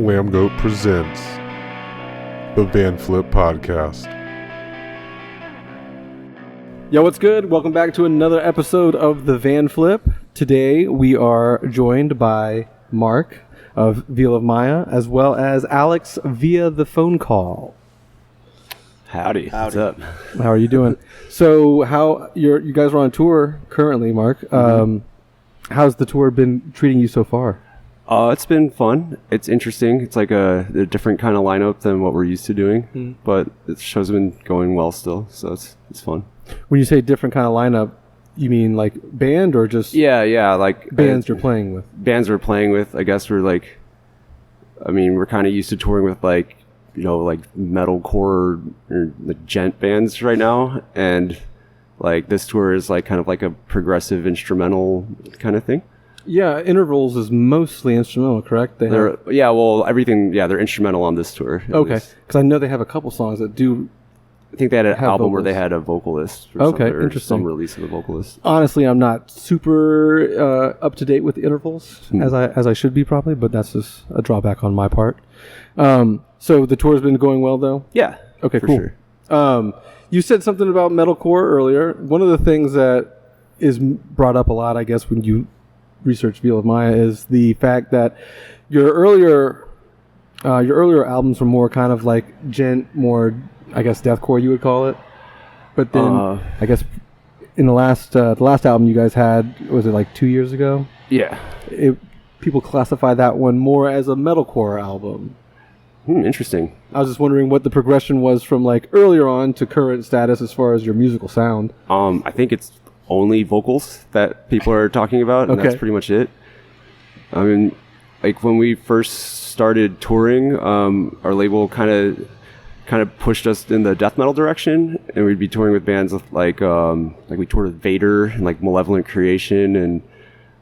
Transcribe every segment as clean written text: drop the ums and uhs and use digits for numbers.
Lambgoat presents the Vanflip Podcast. Yo, what's good? Welcome back to another episode of the Vanflip. Today we are joined by Marc of Veil of Maya, as well as Alex via the phone call. Howdy. What's up? How are you doing? So, you guys are on tour currently, Marc. How's the tour been treating you so far? It's been fun. It's interesting. It's like a different kind of lineup than what we're used to doing, but the shows have been going well still, so it's fun. When you say different kind of lineup, you mean like band or just Yeah, like bands you're playing with? Bands we're playing with. I guess we're kind of used to touring with like metalcore or like gent bands right now, and like this tour is like kind of like a progressive instrumental kind of thing. Yeah, Intervals is mostly instrumental, correct? They're instrumental on this tour. Okay, because I know they have a couple songs that do. I think they had an album vocals. where they had a vocalist. Interesting. Some release of a vocalist. Honestly, I'm not super up to date with the Intervals as I should be probably, but that's just a drawback on my part. So the tour's been going well though? Yeah. Okay, for cool. Sure. You said something about metalcore earlier. One of the things that is brought up a lot, I guess, when you research Veil of Maya is the fact that your earlier albums were more kind of like gent, more I guess deathcore you would call it. But then I guess in the last album you guys had, was it like 2 years ago? Yeah. People classify that one more as a metalcore album. Interesting. I was just wondering what the progression was from like earlier on to current status as far as your musical sound. I think it's only vocals that people are talking about, and that's pretty much it. I mean, like when we first started touring, our label kind of pushed us in the death metal direction, and we'd be touring with bands with like we toured with Vader and like Malevolent Creation and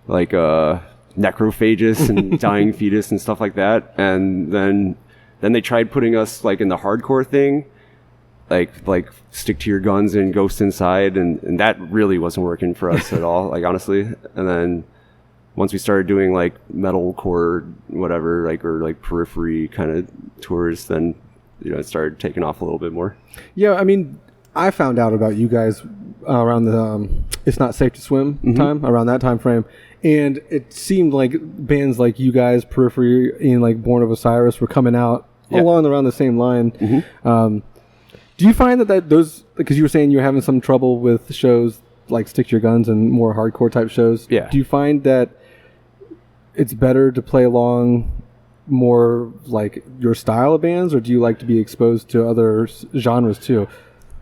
like Necrophagus and Dying Fetus and stuff like that, and then they tried putting us like in the hardcore thing, like Stick to Your Guns and Ghost Inside, and that really wasn't working for us at all, like honestly. And then once we started doing like metalcore whatever, like or like Periphery kind of tours, then it started taking off a little bit more. Yeah, I mean, I found out about you guys around the It's Not Safe to Swim time, around that time frame, and it seemed like bands like you guys, Periphery and like Born of Osiris, were coming out along around the same line. Do you find that those, because you were saying you were having some trouble with shows like Stick to Your Guns and more hardcore type shows, do you find that it's better to play along more like your style of bands, or do you like to be exposed to other genres too?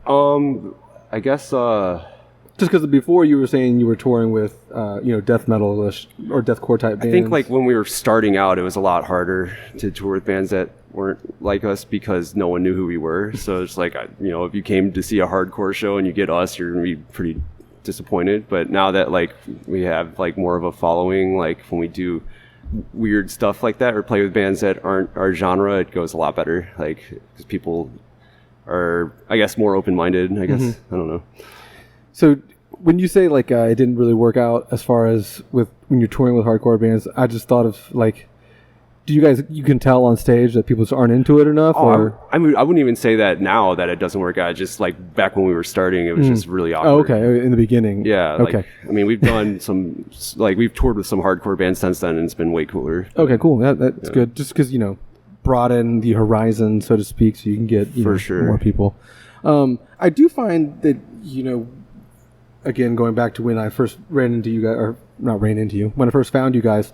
I guess just because before you were saying you were touring with death metal or deathcore type bands. I think like when we were starting out, it was a lot harder to tour with bands that weren't like us because no one knew who we were. So it's like if you came to see a hardcore show and you get us, you're gonna be pretty disappointed. But now that like we have like more of a following, like when we do weird stuff like that or play with bands that aren't our genre, it goes a lot better, like because people are, I guess, more open-minded, I guess. I don't know. So when you say like it didn't really work out as far as with when you're touring with hardcore bands, I just thought of like, do you can tell on stage that people just aren't into it enough? I mean, I wouldn't even say that now that it doesn't work out. Just like back when we were starting, it was just really awkward. Oh, okay. In the beginning. Yeah. Okay. I mean, we've done we've toured with some hardcore bands since then, and it's been way cooler. Okay, cool. That's good. Just because, broaden the horizon, so to speak, so you can get for sure more people. I do find that, again, going back to when I first ran into you guys, or not ran into you, when I first found you guys,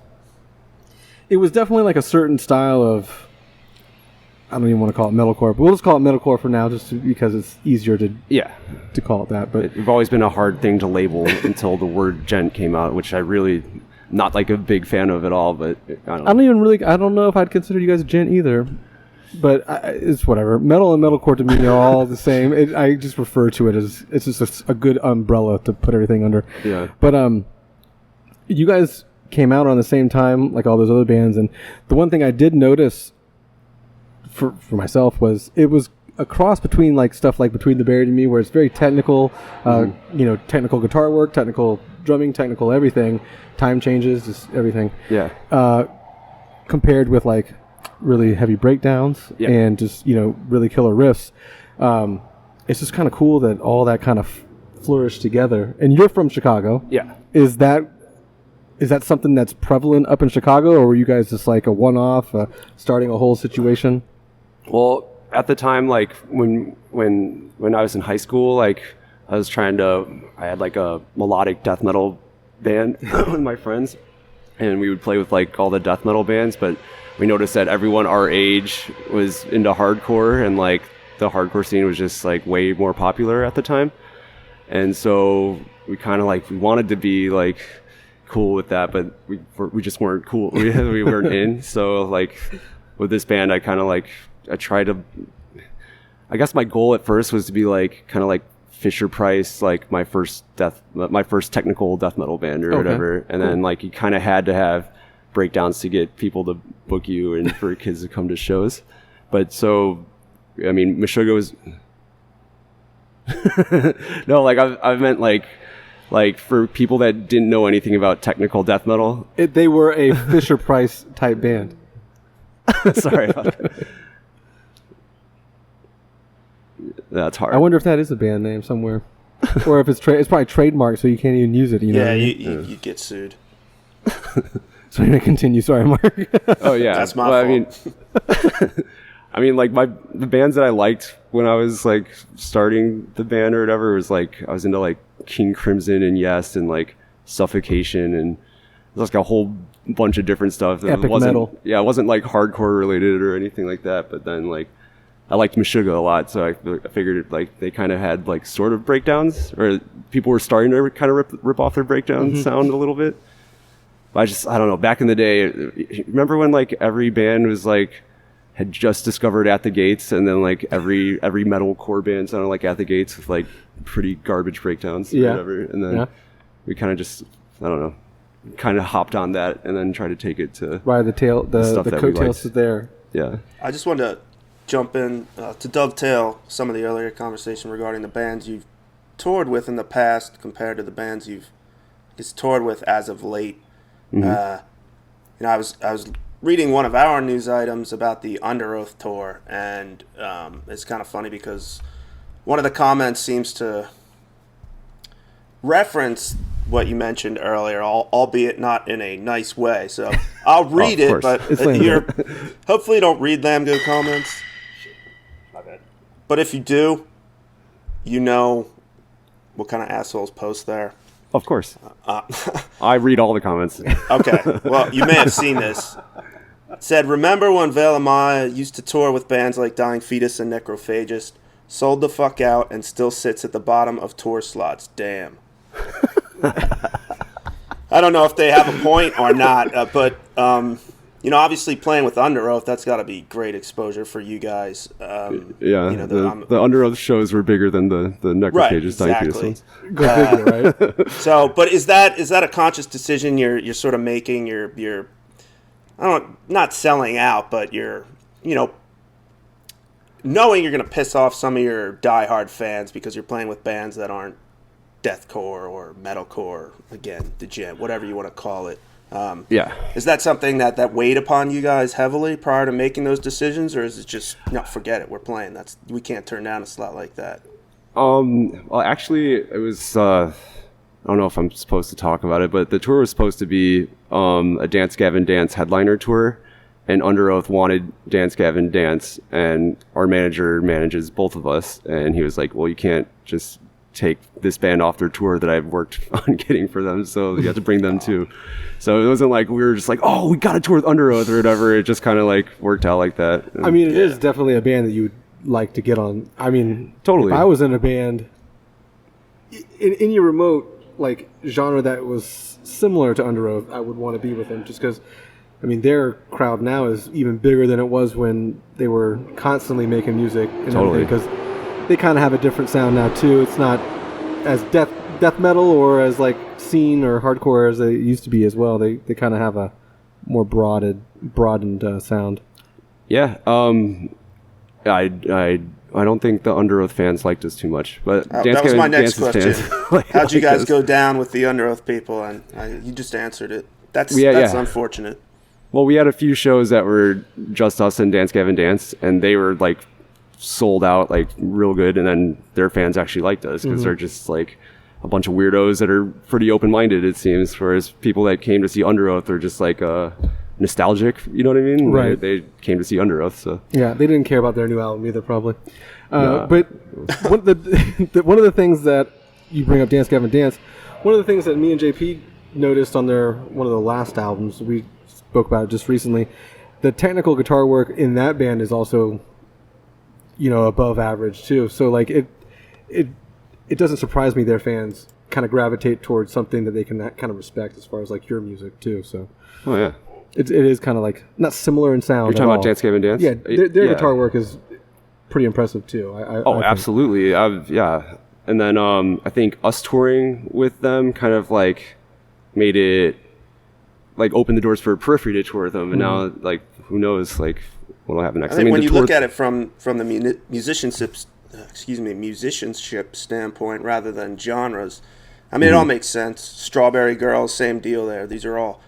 it was definitely like a certain style of, I don't even want to call it metalcore, but we'll just call it metalcore for now, just because it's easier to call it that. But it's always been a hard thing to label until the word gent came out, which I really not like a big fan of at all. But I don't know if I'd consider you guys gent either. But it's whatever. Metal and metalcore to me are all the same. I just refer to it as it's just a good umbrella to put everything under. Yeah. But you guys came out on the same time like all those other bands, and the one thing I did notice for myself was it was a cross between like stuff like Between the Buried and Me, where it's very technical, technical guitar work, technical drumming, technical everything, time changes, just everything. Yeah. Compared with like really heavy breakdowns and just, really killer riffs. It's just kind of cool that all that kind of flourished together. And you're from Chicago. Yeah. Is that something that's prevalent up in Chicago, or were you guys just like a one-off, starting a whole situation? Well, at the time, like when I was in high school, like I had like a melodic death metal band with my friends, and we would play with like all the death metal bands, but we noticed that everyone our age was into hardcore, and like the hardcore scene was just like way more popular at the time. And so we kind of like, we wanted to be like cool with that, but we just weren't cool. We weren't in. So like with this band, I tried to, I guess my goal at first was to be like kind of like Fisher Price, like my first technical death metal band or whatever. And then like you kind of had to have breakdowns to get people to book you and for kids to come to shows. But so, I mean, Meshuggah was no, like I meant like for people that didn't know anything about technical death metal. They were a Fisher Price type band. Sorry about that. That's hard. I wonder if that is a band name somewhere, or if it's probably trademarked, so you can't even use it. Yeah, you get sued. So I'm gonna continue. Sorry, Mark. Oh yeah, that's my fault. I mean, like the bands that I liked when I was like starting the band or whatever was like I was into like King Crimson and Yes and like Suffocation and there's like a whole bunch of different stuff. Epic metal. Yeah, it wasn't like hardcore related or anything like that. But then like I liked Meshuggah a lot, so I figured like they kind of had like sort of breakdowns, or people were starting to kind of rip off their breakdown sound a little bit. But I don't know. Back in the day, remember when like every band was like had just discovered At the Gates, and then like every metal core band sounded like At the Gates with like pretty garbage breakdowns or whatever. And then we kind of just, I don't know, kind of hopped on that and then tried to take it to ride the coattails there. Yeah. I just wanted to jump in to dovetail some of the earlier conversation regarding the bands you've toured with in the past compared to the bands you've toured with as of late. I was reading one of our news items about the Underoath tour, and it's kind of funny because one of the comments seems to reference what you mentioned earlier, albeit not in a nice way. So I'll read it, but hopefully you don't read Lambgoat comments. My bad. But if you do, you know what kind of assholes post there. Of course. I read all the comments. Okay. Well, you may have seen this. It said, remember when Veil of Maya used to tour with bands like Dying Fetus and Necrophagist? Sold the fuck out and still sits at the bottom of tour slots. Damn. I don't know if they have a point or not, but obviously playing with Underoath, that's got to be great exposure for you guys. The Underoath shows were bigger than the Necrophagist Dying Fetus ones. Go figure, right? So, but is that a conscious decision you're sort of making? You're not selling out, but you're knowing you're going to piss off some of your diehard fans because you're playing with bands that aren't deathcore or metalcore, again, degen, whatever you want to call it. Is that something that weighed upon you guys heavily prior to making those decisions, or is it just, no, forget it, we're playing, we can't turn down a slot like that? Well, actually, it was, I don't know if I'm supposed to talk about it, but the tour was supposed to be a Dance Gavin Dance headliner tour, and Underoath wanted Dance Gavin Dance, and our manager manages both of us, and he was like, well, you can't just take this band off their tour that I've worked on getting for them, so you have to bring them too. So it wasn't like we were just like, oh, we got a tour with Underoath or whatever. It just kind of like worked out like that. I mean, it is definitely a band that you would like to get on. I mean, totally. If I was in a band in your remote like genre that was similar to Underoath, I would want to be with them just because, I mean, their crowd now is even bigger than it was when they were constantly making music. Totally. Because they kind of have a different sound now too. It's not as death metal or as like scene or hardcore as they used to be as well. They kind of have a more broadened sound. Yeah. I don't think the Underoath fans liked us too much, but that was my next question. How'd you guys go down with the Underoath people? And you just answered it. That's unfortunate. Well, we had a few shows that were just us and Dance Gavin Dance, and they were like sold out, like real good. And then their fans actually liked us because they're just like a bunch of weirdos that are pretty open-minded, it seems. Whereas people that came to see Underoath are just like nostalgic, you know what I mean? Right. They came to see Underoath, so Yeah, they didn't care about their new album either, probably. Nah. But one of the things that you bring up, Dance Gavin Dance, one of the things that me and JP noticed on one of the last albums, we spoke about it just recently, the technical guitar work in that band is also, above average too. So like it doesn't surprise me their fans kind of gravitate towards something that they can kind of respect as far as like your music too. So oh yeah, it is kind of like not similar in sound. You're talking about Dance Gavin Dance? Yeah, their guitar work is pretty impressive too. I think. Absolutely. Yeah. And then I think us touring with them kind of like made it like open the doors for Periphery to tour with them, and now like who knows like what'll happen next. I think when you look at it from the musicianship standpoint rather than genres, I mean it all makes sense. Strawberry Girls, same deal there. These are all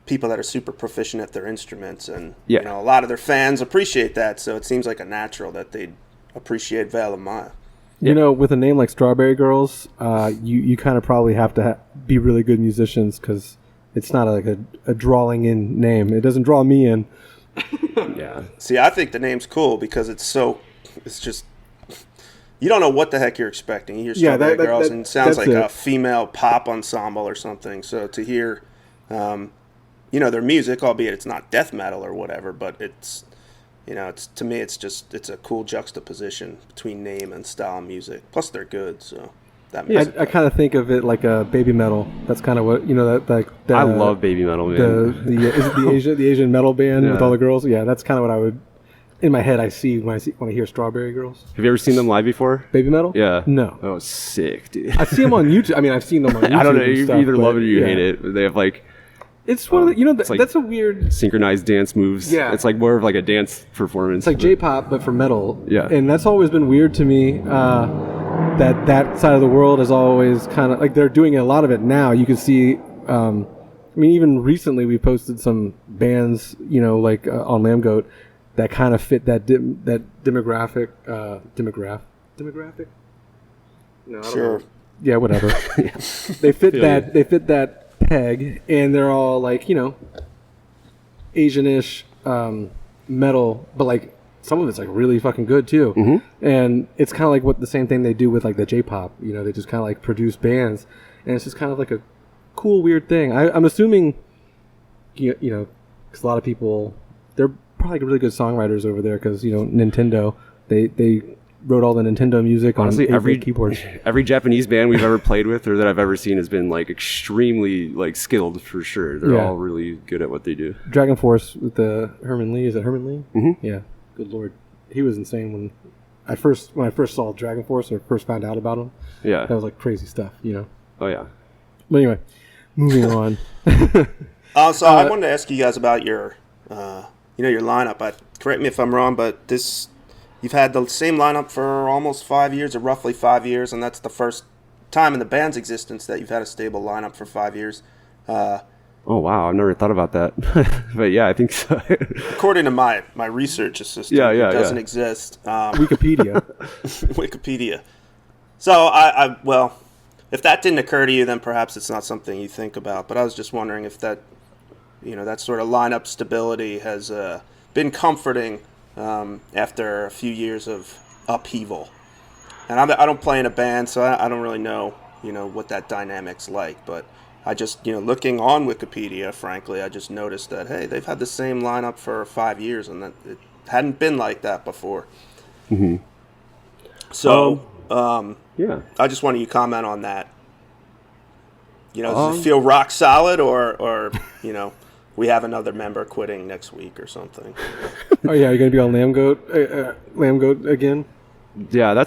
people that are super proficient at their instruments, and a lot of their fans appreciate that. So it seems like a natural that they'd appreciate Veil of Maya. With a name like Strawberry Girls, you kind of probably have to be really good musicians because it's not like a drawing in name. It doesn't draw me in. Yeah. See, I think the name's cool because it's just, you don't know what the heck you're expecting. You hear Strawberry Girls and it sounds like a female pop ensemble or something. So to hear, their music, albeit it's not death metal or whatever, but it's, to me, it's a cool juxtaposition between name and style of music. Plus, they're good, so that makes I kind of think of it like a baby metal. That's kind of what I love baby metal, man. Is it the Asian metal band with all the girls? Yeah, that's kind of what I would in my head. I see when I hear Strawberry Girls. Have you ever seen them live before? Baby metal? Yeah. No. Oh, sick, dude. I see them on YouTube. I mean, I've seen them on YouTube. I don't know. You either love it or you hate it. They have like. It's one of the, that's a weird synchronized dance moves. Yeah, it's like more of like a dance performance. It's like J-pop, but for metal. Yeah, and that's always been weird to me. That side of the world is always kind of like they're doing a lot of it now. You can see. I mean, even recently we posted some bands, like on Lambgoat, that kind of fit that demographic. Demographic. No, I don't know. Yeah, whatever. They fit that. They fit that peg, and they're all like Asian-ish metal, but like some of it's like really fucking good too. And it's kind of like the same thing they do with like the J-pop. They just kind of like produce bands, and it's just kind of like a cool weird thing. I'm assuming because a lot of people, they're probably really good songwriters over there because Nintendo they wrote all the Nintendo music. Honestly, on every keyboard. Every Japanese band we've ever played with or that I've ever seen has been like extremely like skilled for sure. They're all really good at what they do. Dragon Force with the Herman Lee. Is it Herman Lee? Mm-hmm. Yeah. Good lord, he was insane when I first saw Dragon Force or first found out about him. Yeah, that was like crazy stuff. Oh yeah. But anyway, moving on. So I wanted to ask you guys about your your lineup. Correct me if I'm wrong, but you've had the same lineup for almost 5 years, or roughly 5 years, and that's the first time in the band's existence that you've had a stable lineup for 5 years. Oh, wow. I've never thought about that. But yeah, I think so. According to my research assistant, it doesn't exist. Wikipedia. Wikipedia. So, well, if that didn't occur to you, then perhaps it's not something you think about. But I was just wondering if that, that sort of lineup stability has been comforting after a few years of upheaval. And I don't play in a band, so I don't really know, what that dynamic's like. But I just, looking on Wikipedia, frankly, I just noticed that, hey, they've had the same lineup for 5 years, and that it hadn't been like that before. Mm-hmm. So, yeah, I just wanted you to comment on that. Does it feel rock solid, or we have another member quitting next week or something? Oh yeah, you're gonna be on Lambgoat again? Yeah,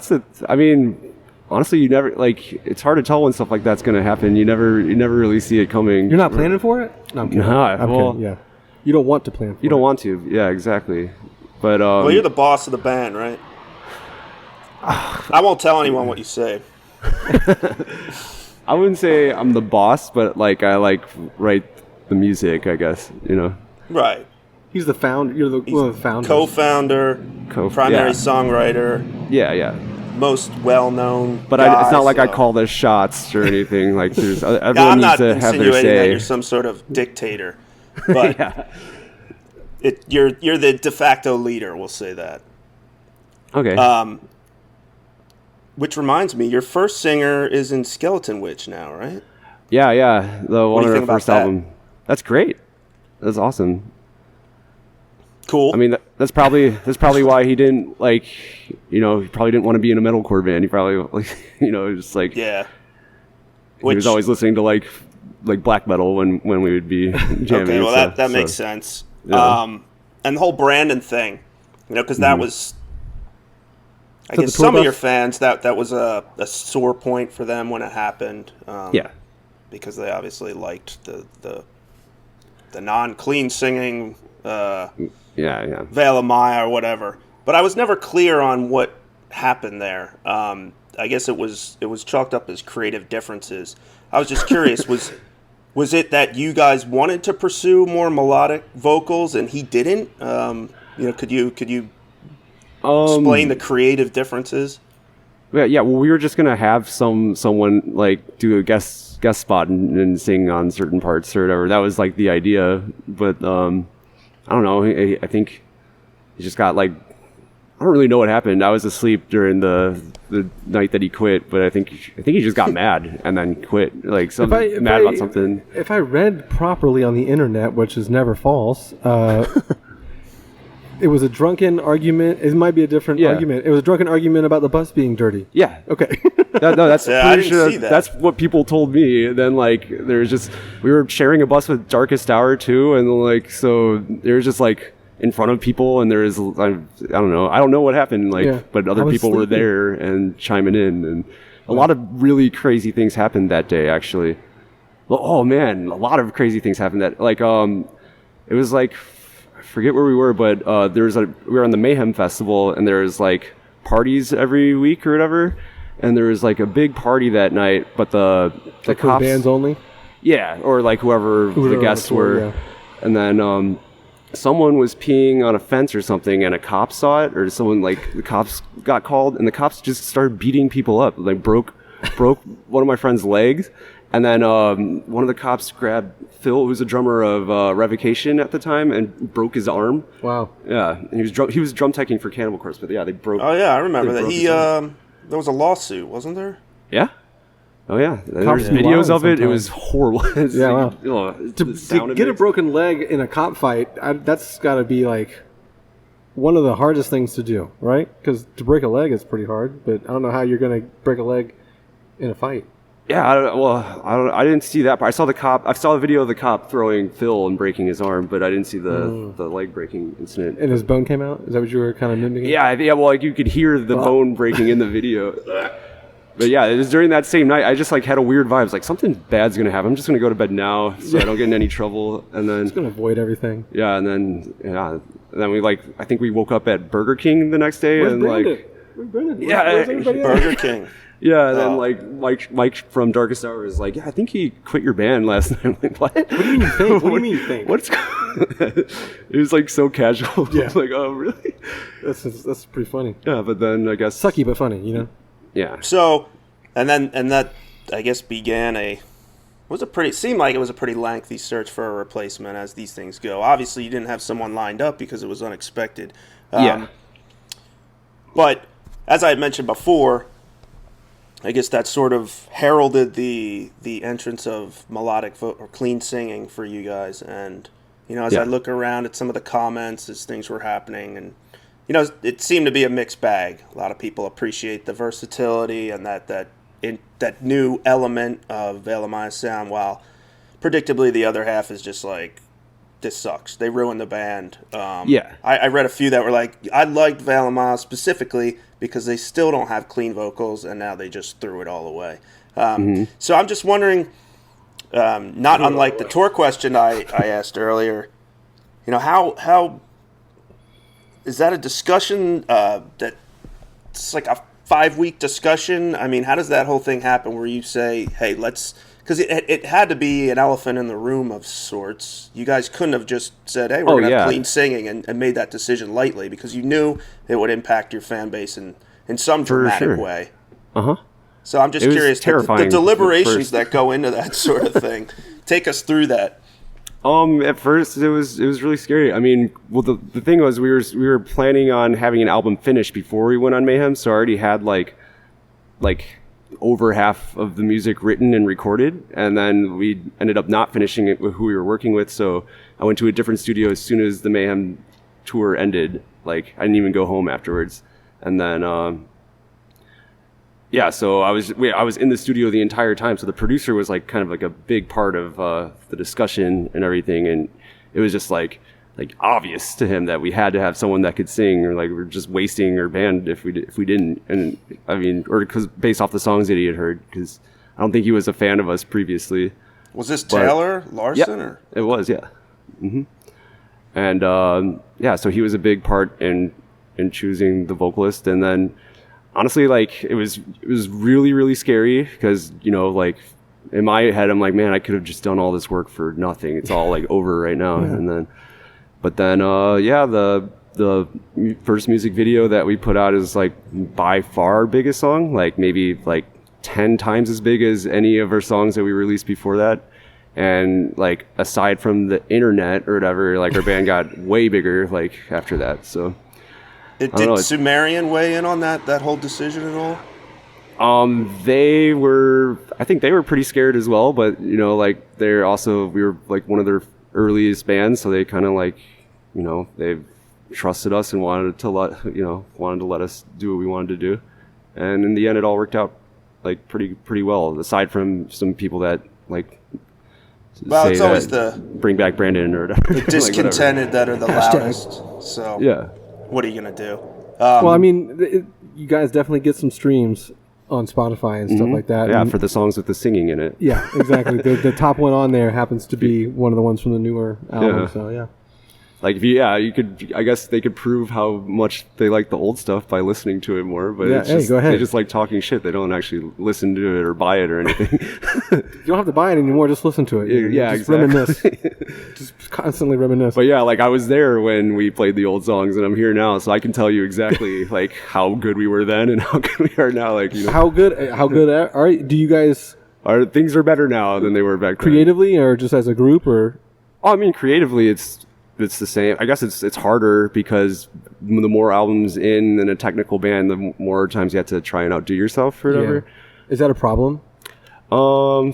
I mean, honestly, you never it's hard to tell when stuff like that's gonna happen. You never really see it coming. You're not planning for it? No, I'm kidding. I'm kidding. Yeah, you don't want to plan for it. You don't want to. Yeah, exactly. But well, you're the boss of the band, right? I won't tell anyone what you say. I wouldn't say I'm the boss, but I write the music, I guess, you know. Right. He's the founder. You're the founder. Co-founder, primary songwriter. Yeah. Most well-known. But guy, it's not like I call the shots or anything. Like there's everyone I'm needs not to have their insinuating that say. you're some sort of dictator, but Yeah. you're the de facto leader. We'll say that. Okay. Which reminds me, your first singer is in Skeleton Witch now, right? Yeah. The one do on you our think about first that? album. That's great. That's awesome. Cool. I mean, that's probably why he didn't he probably didn't want to be in a metalcore band. He probably just like yeah. he was always listening to like black metal when we would be jamming. Okay, well that makes sense. Yeah. And the whole Brandon thing, because that was, I guess the tour some of bus? your fans that was a sore point for them when it happened. Yeah. Because they obviously liked the non-clean singing. Yeah. Veil of Maya or whatever. But I was never clear on what happened there. I guess it was chalked up as creative differences. I was just curious, was it that you guys wanted to pursue more melodic vocals and he didn't? Could you explain the creative differences? Yeah. Well, we were just gonna have someone like do a guest spot and sing on certain parts or whatever. That was like the idea, but I don't know. I think he just got I don't really know what happened. I was asleep during the night that he quit, but I think he just got mad and then quit. Mad about something. If I read properly on the internet, which is never false, it was a drunken argument. It might be a different argument. It was a drunken argument about the bus being dirty. Yeah. Okay. That's I pretty didn't sure see that. that's what people told me. And then there's just we were sharing a bus with Darkest Hour too, and so there was just in front of people, and there is I don't know what happened but other people were there and chiming in, and a lot of really crazy things happened that day actually. Well, oh man, a lot of crazy things happened that it was I forget where we were, but we were on the Mayhem Festival, and there was parties every week or whatever. And there was a big party that night, but the cops, bands only? Yeah, or whoever the guests were. Yeah. And then someone was peeing on a fence or something, and a cop saw it, or someone the cops got called, and the cops just started beating people up. Broke one of my friend's legs, and then one of the cops grabbed Phil, who was a drummer of Revocation at the time, and broke his arm. Wow. Yeah, and he was drum teching for Cannibal Corpse, but yeah, they broke. Oh yeah, I remember that. There was a lawsuit, wasn't there? Yeah. Oh yeah. There's videos of it. It was horrible. Yeah. Wow. To get a broken leg in a cop fight, that's got to be one of the hardest things to do, right? Because to break a leg is pretty hard, but I don't know how you're going to break a leg in a fight. Yeah. I didn't see that part. I saw a video of the cop throwing Phil and breaking his arm, but I didn't see the leg breaking incident. And his bone came out? Is that what you were kind of mimicking? Yeah. Well, you could hear the bone breaking in the video. But yeah, it was during that same night. I just had a weird vibe. It's something bad's gonna happen. I'm just gonna go to bed now so I don't get in any trouble. And then just gonna avoid everything. Yeah, and then we I think we woke up at Burger King the next day. Where's and Brandon? Where's Brandon? Yeah, Where's everybody at? Burger King. Yeah, and then Mike from Darkest Hour was yeah, I think he quit your band last night. I'm like, what? What do you mean you think? What do you mean you think? What's it was so casual. Yeah. Oh really? That's pretty funny. Yeah, but then I guess sucky but funny, you know. Yeah. So, and that I guess began seemed like it was a pretty lengthy search for a replacement as these things go. Obviously, you didn't have someone lined up because it was unexpected. Yeah. But as I had mentioned before, I guess that sort of heralded the entrance of melodic or clean singing for you guys. And as I look around at some of the comments as things were happening, and it seemed to be a mixed bag. A lot of people appreciate the versatility and that new element of Veil of Maya sound, while predictably the other half is just this sucks. They ruined the band. I read a few that were I liked Veil of Maya specifically because they still don't have clean vocals, and now they just threw it all away. So I'm just wondering, not unlike the tour question I asked earlier, how is that a discussion that it's 5-week discussion? I mean, how does that whole thing happen where you say, hey, let's... Because it had to be an elephant in the room of sorts. You guys couldn't have just said, hey, we're going to have clean singing and made that decision lightly because you knew it would impact your fan base in some dramatic way. Uh-huh. So I'm just curious, the deliberations that go into that sort of thing. Take us through that. At first it was really scary. I mean, well, the thing was we were planning on having an album finished before we went on Mayhem, so I already had like over half of the music written and recorded, and then we ended up not finishing it with who we were working with. So I went to a different studio as soon as the Mayhem tour ended. Like, I didn't even go home afterwards, and then so I was in the studio the entire time. So the producer was like kind of like a big part of the discussion and everything, and it was just like obvious to him that we had to have someone that could sing, or like we're just wasting our band if we didn't. And I mean, or because based off the songs that he had heard, because I don't think he was a fan of us previously. Was this Taylor Larson? Yeah, it was, yeah. Mm-hmm. And so he was a big part in choosing the vocalist. And then honestly, like it was really, really scary because, you know, like in my head I'm like, man, I could have just done all this work for nothing. It's all like over right now. Yeah. But then, the first music video that we put out is like by far our biggest song, like maybe like 10 times as big as any of our songs that we released before that. And like aside from the internet or whatever, like our band got way bigger like after that. So did Sumerian weigh in on that whole decision at all? I think they were pretty scared as well, but you know, like we were like one of their earliest bands, so they kind of like, you know, they trusted us and wanted to let us do what we wanted to do, and in the end it all worked out like pretty well, aside from some people that like it's always bring back Brandon or whatever. The discontented that are the loudest. So yeah, what are you gonna do? Well, I mean, you guys definitely get some streams on Spotify and stuff like that. Yeah, and for the songs with the singing in it. Yeah, exactly. the top one on there happens to be one of the ones from the newer album. Yeah. So yeah. Like, you could, I guess they could prove how much they like the old stuff by listening to it more, but go ahead. They just like talking shit. They don't actually listen to it or buy it or anything. You don't have to buy it anymore, just listen to it. Yeah, just exactly. Reminisce. Just constantly reminisce. But yeah, like I was there when we played the old songs, and I'm here now, so I can tell you exactly like how good we were then and how good we are now. Like, you know. How good are do you guys... Things are better now than they were back then. Creatively or just as a group, or... Oh, I mean, creatively, it's the same. I guess it's harder because the more albums in a technical band, the more times you have to try and outdo yourself or whatever. Yeah. Is that a problem? Well,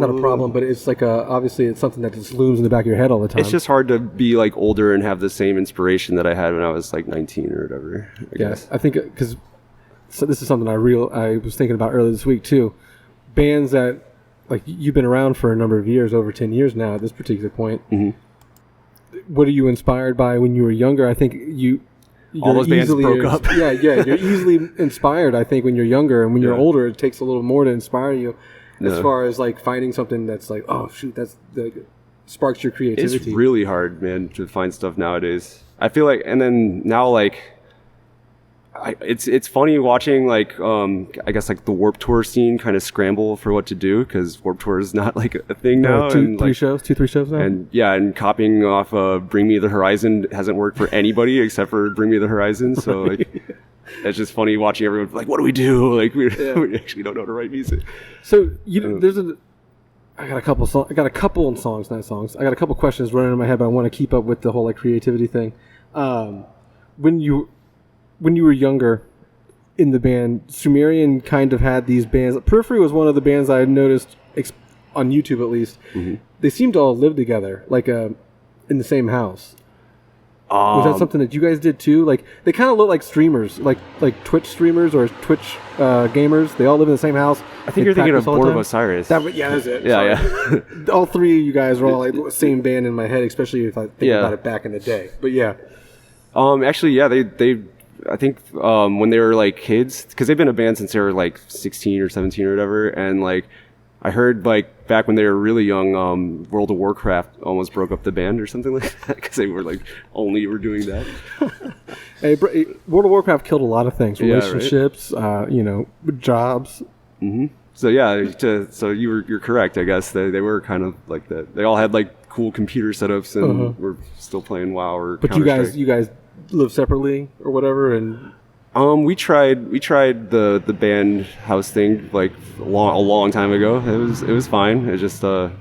not a problem, but it's like obviously it's something that just looms in the back of your head all the time. It's just hard to be like older and have the same inspiration that I had when I was like 19 or whatever. I guess. I think because this is something I was thinking about earlier this week too. Bands that like you've been around for a number of years, over 10 years now at this particular point. Mm-hmm. What are you inspired by when you were younger? I think all those bands broke up. Yeah, you're easily inspired. I think when you're younger, and when you're older, it takes a little more to inspire you. As far as like finding something that's like, oh shoot, that sparks your creativity. It's really hard, man, to find stuff nowadays. I feel like, and then now like, it's funny watching like I guess like the Warped Tour scene kind of scramble for what to do, because Warped Tour is not like a thing now. 3 shows now. And copying off Bring Me the Horizon hasn't worked for anybody except for Bring Me the Horizon. So like, it's just funny watching everyone like, what do we do? Like we actually don't know how to write music. So I got a couple songs. I got a couple questions running in my head, but I want to keep up with the whole like creativity thing. When you were younger in the band, Sumerian kind of had these bands. Periphery was one of the bands I noticed on YouTube, at least. Mm-hmm. They seemed to all live together, like in the same house. Was that something that you guys did too? Like they kind of look like streamers, like Twitch streamers or Twitch gamers. They all live in the same house. I think you're thinking of Born of Osiris. That's it. Yeah. All three of you guys are all like the same band in my head, especially if I think about it back in the day. But yeah. Actually, yeah, they I think when they were like kids, because they've been a band since they were like 16 or 17 or whatever, and like I heard like back when they were really young, World of Warcraft almost broke up the band or something like that because they were like only were doing that. Hey, World of Warcraft killed a lot of things: Yeah, relationships, jobs. Mm-hmm. So yeah, so you're correct. I guess they were kind of like that. They all had like cool computer setups and were still playing WoW or. But you guys live separately or whatever, and. We tried the band house thing like a long time ago. It was fine. It just I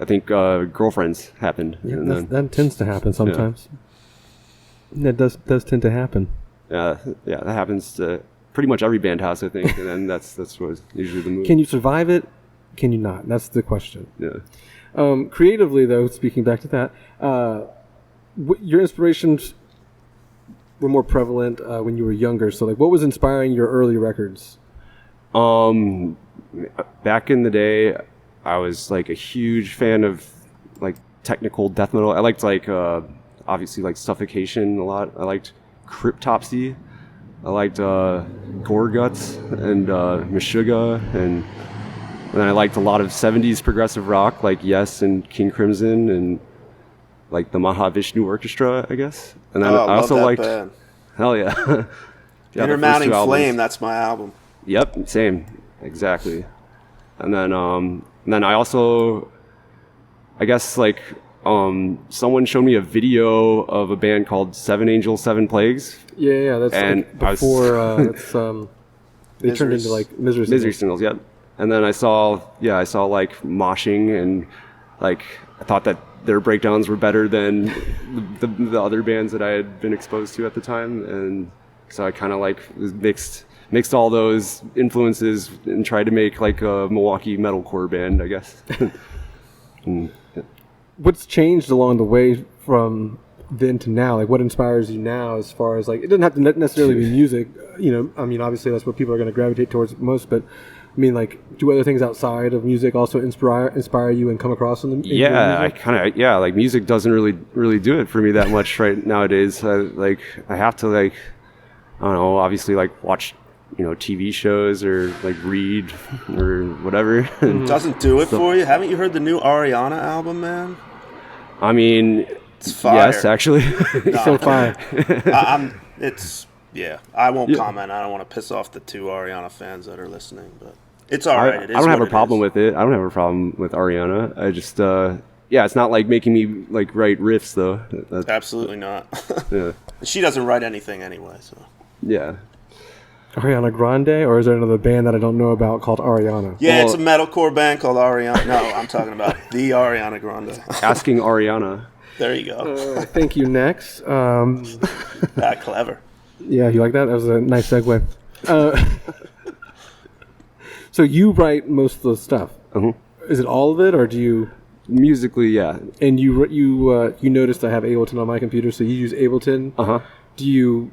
think girlfriends happened. Yeah, that tends to happen sometimes. Yeah. That does tend to happen. Yeah, that happens to pretty much every band house, I think, and then that's what's usually the move. Can you survive it? Can you not? That's the question. Yeah. Creatively, though, speaking back to that, your inspirations were more prevalent when you were younger. So, like, what was inspiring your early records? Back in the day, I was like a huge fan of like technical death metal. I liked like obviously like Suffocation a lot. I liked Cryptopsy. I liked Gorguts and Meshuggah, and then I liked a lot of 70s progressive rock like Yes and King Crimson and like the Mahavishnu Orchestra, I guess. And then I also liked band. Hell yeah. Intermounting Flame, that's my album. Yep, same. Exactly. And then I also, I guess like someone showed me a video of a band called Seven Angels, Seven Plagues. Yeah, that's and like before they turned into like Misery Signals. Yep. And then I saw like moshing, and like I thought that their breakdowns were better than the other bands that I had been exposed to at the time, and so I kind of like mixed all those influences and tried to make like a Milwaukee metalcore band, I guess. And, yeah. What's changed along the way from then to now? Like, what inspires you now as far as like, it doesn't have to necessarily be music, I mean, obviously that's what people are going to gravitate towards most, but I mean, like, do other things outside of music also inspire you and come across in the music? Yeah, like music doesn't really do it for me that much right nowadays. I have to like, I don't know, obviously like watch, TV shows or like read or whatever. Doesn't do it for you? Haven't you heard the new Ariana album, man? I mean, it's fire. Yes, actually. It's so fire. I won't comment. I don't want to piss off the 2 Ariana fans that are listening, but it's all right. I don't have a problem with it. I don't have a problem with Ariana. I just, it's not like making me like write riffs though. Absolutely not. Yeah. She doesn't write anything anyway, so. Yeah. Ariana Grande, or is there another band that I don't know about called Ariana? Yeah, it's a metalcore band called Ariana. No, I'm talking about the Ariana Grande. Asking Ariana. There you go. Thank you. Next. That clever. Yeah, you like that? That was a nice segue. So you write most of the stuff. Is it all of it, or do you? Musically, yeah. And you noticed I have Ableton on my computer, so you use Ableton. Do you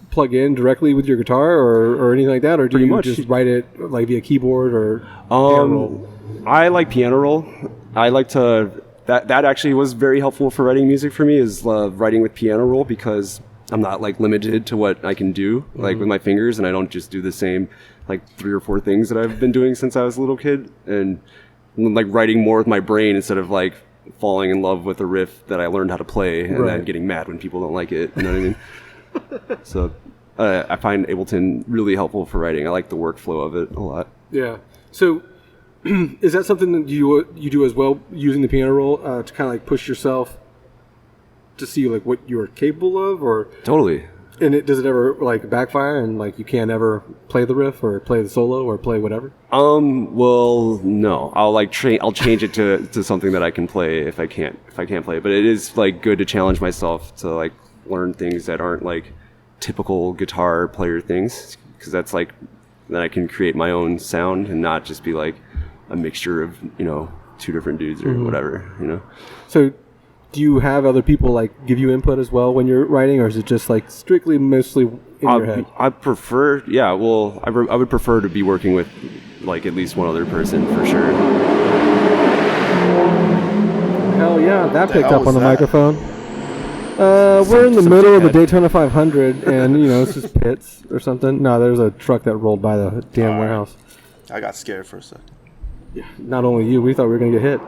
plug in directly with your guitar or anything like that, or do you just write it like via keyboard or piano roll? I like piano roll. I like to that actually was very helpful for writing music for me, is writing with piano roll, because I'm not like limited to what I can do like with my fingers, and I don't just do the same like 3 or 4 things that I've been doing since I was a little kid, and like writing more with my brain instead of like falling in love with a riff that I learned how to play and then getting mad when people don't like it. You know what I mean? So I find Ableton really helpful for writing. I like the workflow of it a lot. Yeah. So is that something that you do as well, using the piano roll to kind of like push yourself to see like what you're capable of, or totally? And does it ever like backfire and like you can't ever play the riff or play the solo or play whatever? Well, no. I'll change it to something that I can play if I can't play. But it is like good to challenge myself to like learn things that aren't like typical guitar player things, because that's like then I can create my own sound and not just be like a mixture of 2 different dudes or whatever. So do you have other people like give you input as well when you're writing, or is it just like strictly mostly in your head? I prefer, I would prefer to be working with like at least one other person for sure. Hell yeah, that picked up on the microphone. We're in the middle of the Daytona 500, and it's just pits or something. No, there's a truck that rolled by the damn warehouse. I got scared for a second. not only you, we thought we were going to get hit.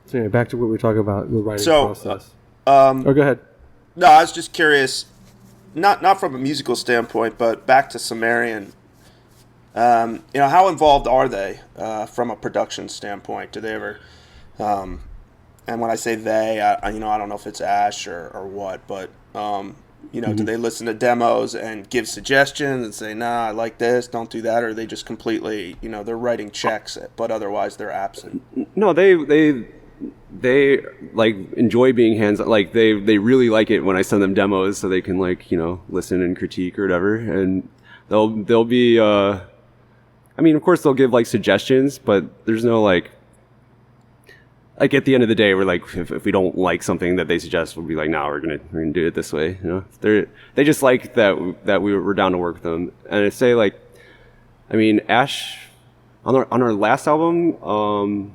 So anyway, back to what we were talking about, the writing process. Go ahead. No, I was just curious, not from a musical standpoint, but back to Sumerian. How involved are they from a production standpoint? Do they ever? And when I say they, I don't know if it's Ash or what, but do they listen to demos and give suggestions and say, nah, I like this, don't do that, or are they just completely, they're writing checks, but otherwise they're absent? No, they like enjoy being hands-on. Like they really like it when I send them demos so they can listen and critique or whatever, and they'll be of course they'll give like suggestions, but there's no like at the end of the day, we're like, if we don't like something that they suggest, we'll be like, no, we're gonna do it this way. They just like that we were down to work with them. And I say Ash on our last album,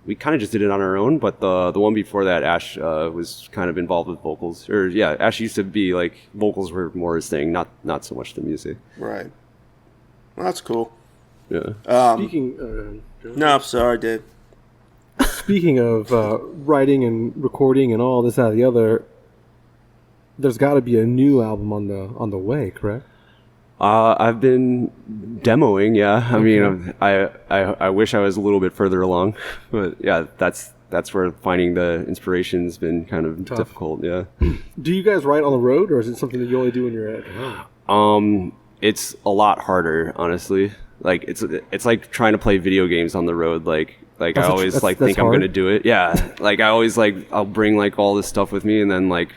we kind of just did it on our own. But the one before that, Ash was kind of involved with vocals. Ash used to be like vocals were more his thing, not so much the music. Right. Well, that's cool. Yeah. Speaking. No, sorry, Dave. Speaking of writing and recording and all this, that, and the other, there's got to be a new album on the way, correct? I've been demoing, yeah. Okay. I wish I was a little bit further along, but yeah, that's where finding the inspiration's been kind of tough. Difficult, yeah. Do you guys write on the road, or is it something that you only do when you're at home? It's a lot harder, honestly. Like it's like trying to play video games on the road. Like I always think hard. I'm gonna do it. Yeah. Like I always I'll bring like all this stuff with me, and then like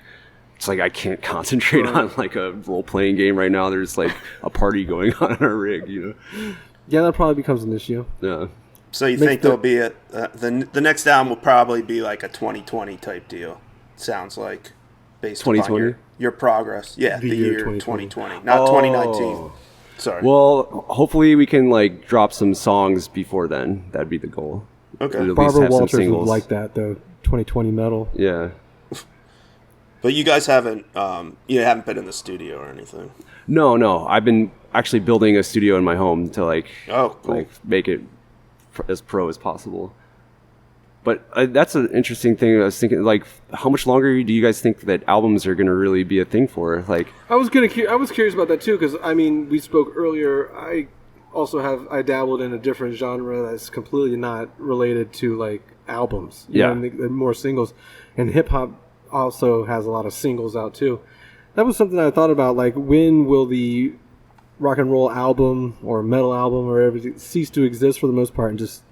it's like I can't concentrate on like a role playing game right now. There's like a party going on in our rig, Yeah, that probably becomes an issue. Yeah. So you think there'll be the next album will probably be like a 2020 type deal? Sounds like based on your progress. Yeah, the year 2020, not 2019. Sorry. Well, hopefully we can like drop some songs before then. That'd be the goal. Okay. Barbara Walters would like that though. 2020 metal. Yeah. But you guys haven't been in the studio or anything. No. I've been actually building a studio in my home to cool. make it as pro as possible. But that's an interesting thing. I was thinking, how much longer do you guys think that albums are going to really be a thing for? I was curious about that too, because we spoke earlier. I dabbled in a different genre that's completely not related to albums. You know, more singles, and hip hop also has a lot of singles out too. That was something I thought about. When will the rock and roll album or metal album or everything cease to exist for the most part, and just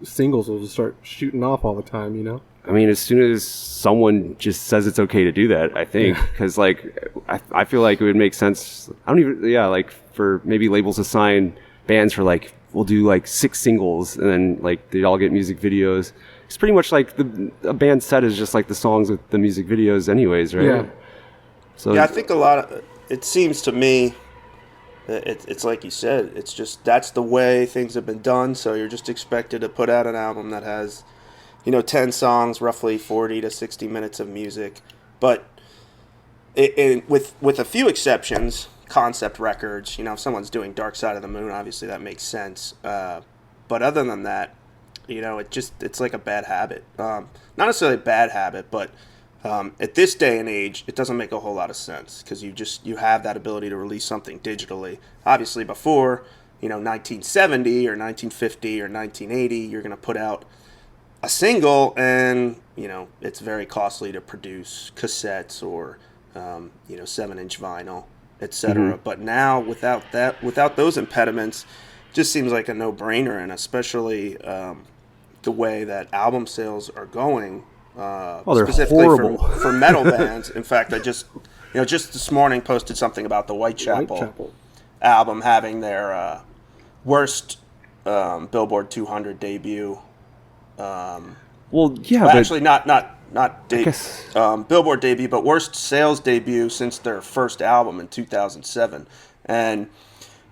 singles will just start shooting off all the time, as soon as someone just says it's okay to do that, I think, because I feel like it would make sense. For maybe labels to sign bands for we'll do 6 singles, and then they all get music videos. It's pretty much a band set is just the songs with the music videos anyways, right? Yeah. So I think it seems to me, it's like you said, it's just that's the way things have been done, so you're just expected to put out an album that has 10 songs, roughly 40 to 60 minutes of music, but with a few exceptions, concept records, if someone's doing Dark Side of the Moon, obviously that makes sense, but other than that, it's like a bad habit, not necessarily a bad habit, but at this day and age, it doesn't make a whole lot of sense because you have that ability to release something digitally. Obviously, before 1970 or 1950 or 1980, you're going to put out a single, and it's very costly to produce cassettes or 7-inch vinyl, etc. Mm-hmm. But now, without those impediments, it just seems like a no-brainer, and especially the way that album sales are going. They're specifically horrible for metal bands. In fact, I just this morning posted something about the Whitechapel album having their worst Billboard 200 debut. Actually, not Billboard debut, but worst sales debut since their first album in 2007. And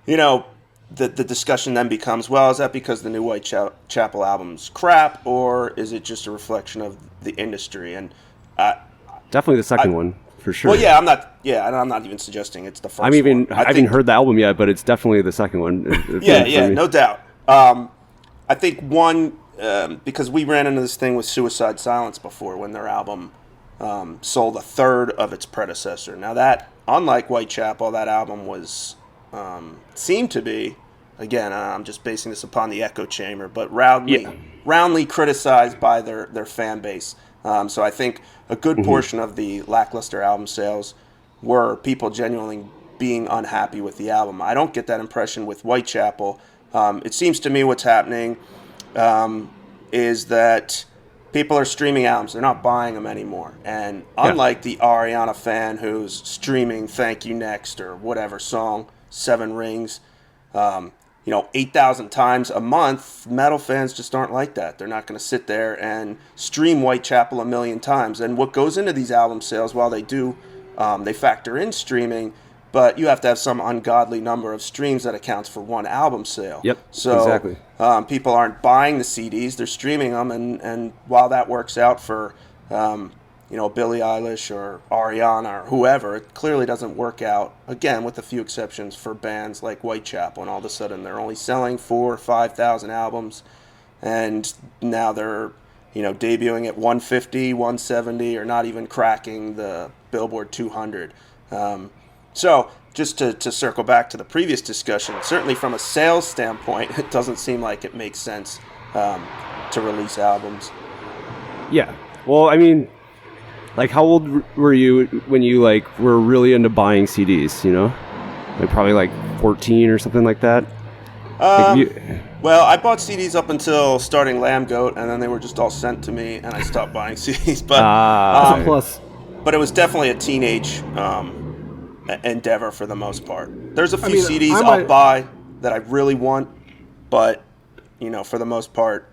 the discussion then becomes, well, is that because the new Whitechapel album's crap, or is it just a reflection of the industry? And definitely the second one. for sure. Well, yeah, I'm not even suggesting it's the first. I haven't heard the album yet, but it's definitely the second one. Yeah, no doubt. I think one, because we ran into this thing with Suicide Silence before when their album sold a third of its predecessor. Now that, unlike Whitechapel, that album was seemed to be, again, I'm just basing this upon the echo chamber, but roundly criticized by their fan base. So I think a good portion of the lackluster album sales were people genuinely being unhappy with the album. I don't get that impression with Whitechapel. It seems to me what's happening is that people are streaming albums. They're not buying them anymore. And unlike the Ariana fan who's streaming Thank You Next or whatever song, Seven Rings, 8,000 times a month, metal fans just aren't like that. They're not going to sit there and stream Whitechapel a million times. And what goes into these album sales, while they do, they factor in streaming, but you have to have some ungodly number of streams that accounts for one album sale. Yep, so, exactly. People aren't buying the CDs, they're streaming them, and while that works out for Billie Eilish or Ariana or whoever, it clearly doesn't work out, again, with a few exceptions, for bands like Whitechapel, and all of a sudden they're only selling 4,000 or 5,000 albums, and now they're debuting at 150, 170, or not even cracking the Billboard 200. So just to circle back to the previous discussion, certainly from a sales standpoint, it doesn't seem like it makes sense to release albums. Yeah. Well, I mean, like, how old were you when you were really into buying CDs? Probably 14 or something like that. Well, I bought CDs up until starting Lambgoat, and then they were just all sent to me, and I stopped buying CDs. But that's a plus. But it was definitely a teenage endeavor for the most part. There's a few CDs I'll buy that I really want, but for the most part,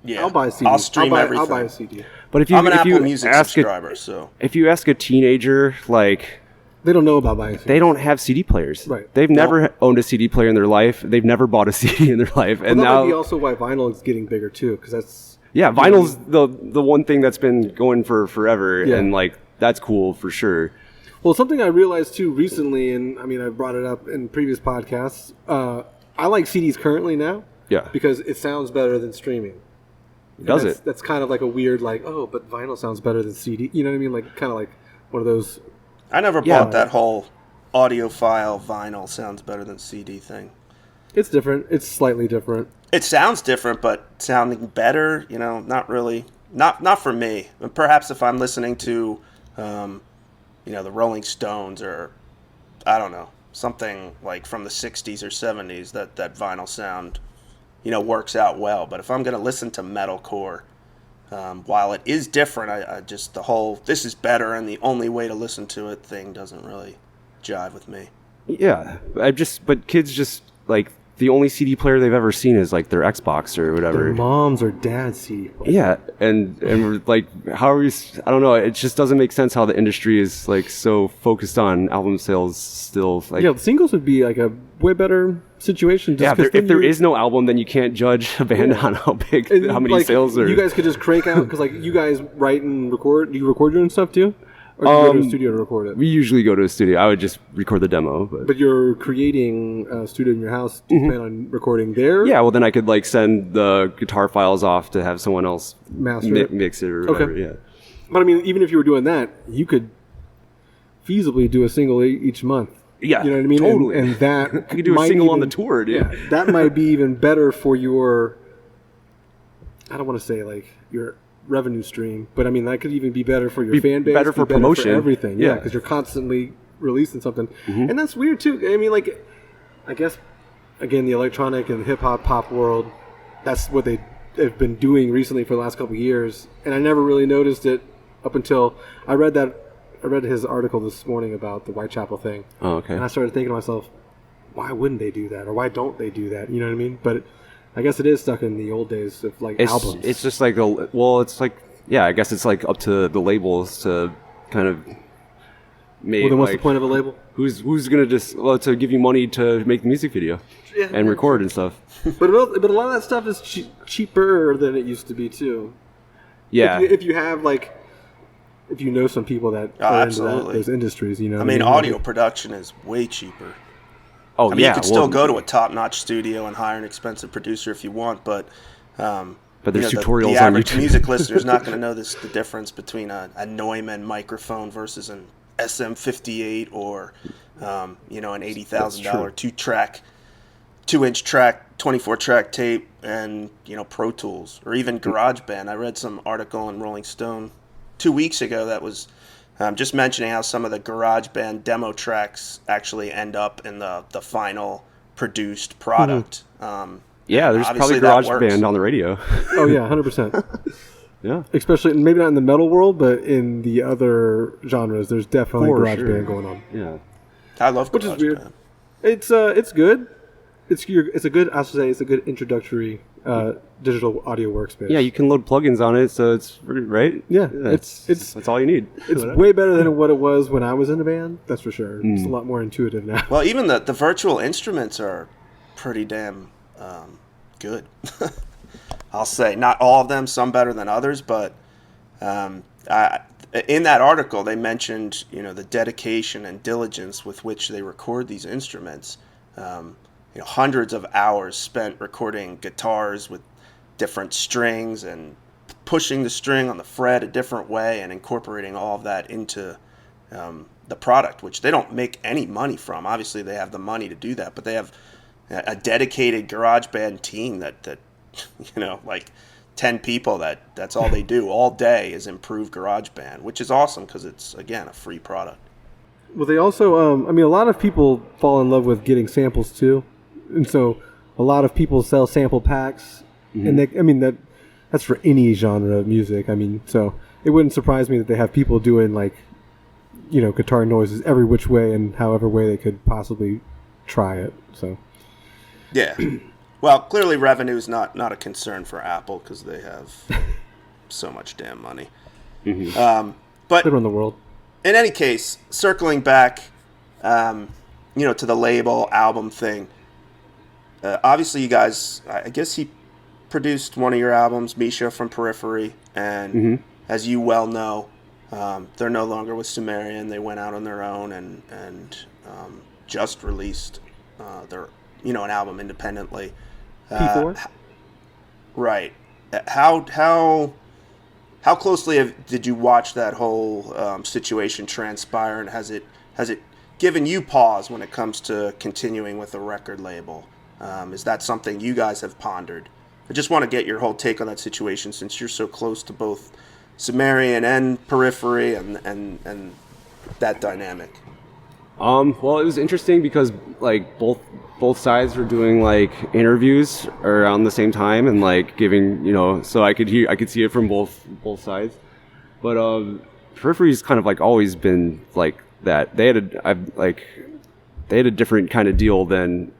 I'll buy a CD. I'll stream everything. I'll buy a CD. But I'm an Apple Music subscriber, so if you ask a teenager, they don't know about buying CDs. They don't have CD players. Right. They've never owned a CD player in their life. They've never bought a CD in their life. And that might be also why vinyl is getting bigger too, because that's vinyl's the one thing that's been going for forever, and that's cool for sure. Well, something I realized too recently, and I brought it up in previous podcasts. I like CDs currently now. Yeah. Because it sounds better than streaming. Does it? That's kind of like a weird, but vinyl sounds better than CD. You know what I mean? Kind of like one of those. I never bought that whole audiophile vinyl sounds better than CD thing. It's different. It's slightly different. It sounds different, but sounding better, not really. Not for me. Perhaps if I'm listening to, the Rolling Stones or, I don't know, something like from the 60s or 70s, that vinyl sound works out well. But if I'm going to listen to metalcore, while it is different, I just, the whole this is better and the only way to listen to it thing doesn't really jive with me. Yeah, but kids just the only CD player they've ever seen is their Xbox or whatever. Their mom's or dad's CD player. Yeah, and we're how are we? I don't know. It just doesn't make sense how the industry is so focused on album sales still. Singles would be a way better situation. Just if there is no album, then you can't judge a band on how big, how many sales are. You guys could just crank out because you guys write and record. Do you record your own stuff too? Or do you go to a studio to record it? We usually go to a studio. I would just record the demo. But you're creating a studio in your house. Do you plan on recording there? Yeah, well, then I could send the guitar files off to have someone else mix it or whatever. Okay. Yeah. But even if you were doing that, you could feasibly do a single each month. Yeah, you know what I mean? Totally. And that I could do a single on the tour, dude. Yeah, that might be even better for your, I don't want to say your revenue stream, but that could even be better for your fan base, better for promotion, for everything. Yeah, because you're constantly releasing something, and that's weird too. I guess again, the electronic and hip hop pop world, that's what they have been doing recently for the last couple of years, and I never really noticed it up until I read his article this morning about the Whitechapel thing. Oh, okay. And I started thinking to myself, why wouldn't they do that, or why don't they do that? You know what I mean? But I guess it is stuck in the old days of albums. It's just I guess it's up to the labels to kind of make. Well, then what's the point of a label? Who's gonna to give you money to make the music video and record and stuff? But a lot of that stuff is cheaper than it used to be too. Yeah. If you have if you know some people that are into those industries, you know. I mean, audio production is way cheaper. Oh, I mean, you could still go to a top-notch studio and hire an expensive producer if you want, but there's tutorials the on average YouTube. music listener is not going to know the difference between a Neumann microphone versus an SM58 or an $80,000 two-inch track, 24-track tape, and Pro Tools or even GarageBand. I read some article in Rolling Stone 2 weeks ago that was just mentioning how some of the GarageBand demo tracks actually end up in the final produced product. Yeah, there's probably GarageBand on the radio. Oh yeah, 100%. Yeah, especially maybe not in the metal world, but in the other genres, there's definitely GarageBand going on. Yeah, I love GarageBand. Which is weird. It's good. It's a good. I should say it's a good introductory digital audio workspace. Yeah, you can load plugins on it, so it's right. Yeah, it's that's all you need. It's way better than what it was when I was in a band. That's for sure. It's a lot more intuitive now. Well, even the virtual instruments are pretty damn good. I'll say not all of them, some better than others, but in that article they mentioned the dedication and diligence with which they record these instruments. Hundreds of hours spent recording guitars with different strings and pushing the string on the fret a different way and incorporating all of that into the product, which they don't make any money from. Obviously, they have the money to do that, but they have a dedicated GarageBand team that like 10 people that's all they do all day is improve GarageBand, which is awesome because it's, again, a free product. Well, they also, a lot of people fall in love with getting samples too. And so a lot of people sell sample packs, and that's for any genre of music. So it wouldn't surprise me that they have people doing guitar noises every which way and however way they could possibly try it. So yeah, well, clearly revenue is not a concern for Apple because they have so much damn money. But they run the world. In any case, circling back, to the label album thing. Obviously, you guys, I guess he produced one of your albums, Misha from Periphery, and as you well know, they're no longer with Sumerian. They went out on their own and just released their an album independently. P4? Right. How closely did you watch that whole situation transpire, and has it given you pause when it comes to continuing with a record label? Is that something you guys have pondered? I just want to get your whole take on that situation since you're so close to both Sumerian and Periphery and that dynamic. Well, it was interesting because both sides were doing interviews around the same time and giving so I could see it from both sides. But Periphery's kind of always been that. They had a different kind of deal than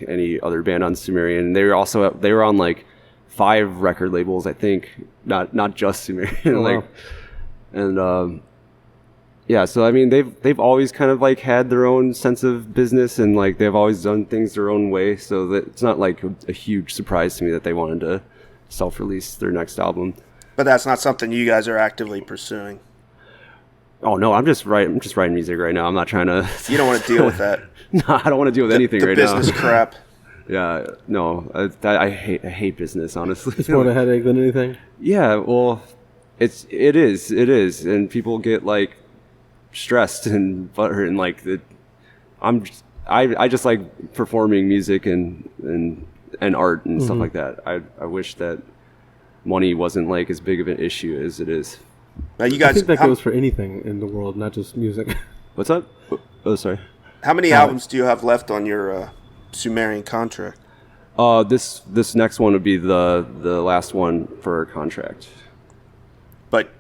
any other band on Sumerian. They were on 5 record labels, I think, not just Sumerian. Oh, wow. And yeah, so they've always kind of had their own sense of business, and they've always done things their own way. So that it's not a huge surprise to me that they wanted to self-release their next album. But that's not something you guys are actively pursuing. Oh no, I'm just writing music right now. I'm not trying to. You don't want to deal with that. No, I don't want to deal with anything right now. The business crap. Yeah, no, I hate business, honestly. It's more of a headache than anything. Yeah, well, it is, and people get stressed and butthurt and I just like performing music and art and stuff like that. I wish that money wasn't as big of an issue as it is. Now you guys, I think that goes for anything in the world, not just music. What's up? Oh, sorry. How many albums do you have left on your Sumerian contract? This next one would be the last one for our contract. But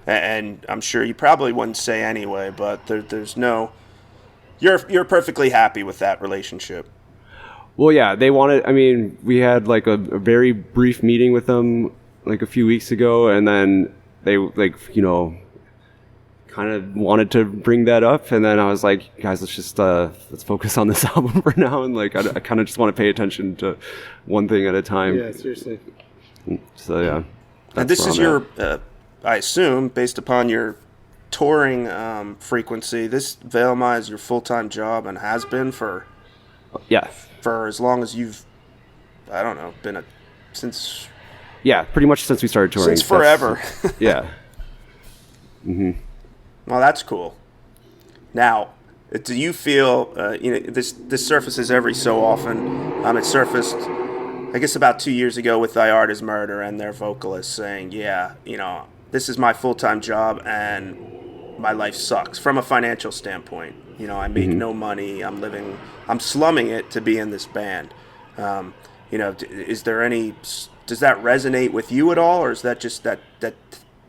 and I'm sure you probably wouldn't say anyway, but there's no. You're perfectly happy with that relationship. Well, yeah, they wanted. We had a very brief meeting with them a few weeks ago, and then they kind of wanted to bring that up, and then I was like, guys, let's focus on this album for now, and I kind of just want to pay attention to one thing at a time. Yeah, seriously. So yeah. And this is your I assume, based upon your touring frequency, this Veil of Maya is your full-time job and has been for as long as you've, I don't know, since... Yeah, pretty much since we started touring. Since forever. Yeah. Mm-hmm. Well, that's cool. Now, do you feel, this surfaces every so often. It surfaced, I guess, about 2 years ago with Thy Art Is Murder and their vocalist saying, yeah, this is my full-time job and my life sucks from a financial standpoint. I make no money. I'm slumming it to be in this band. Is there any... Does that resonate with you at all, or is that just that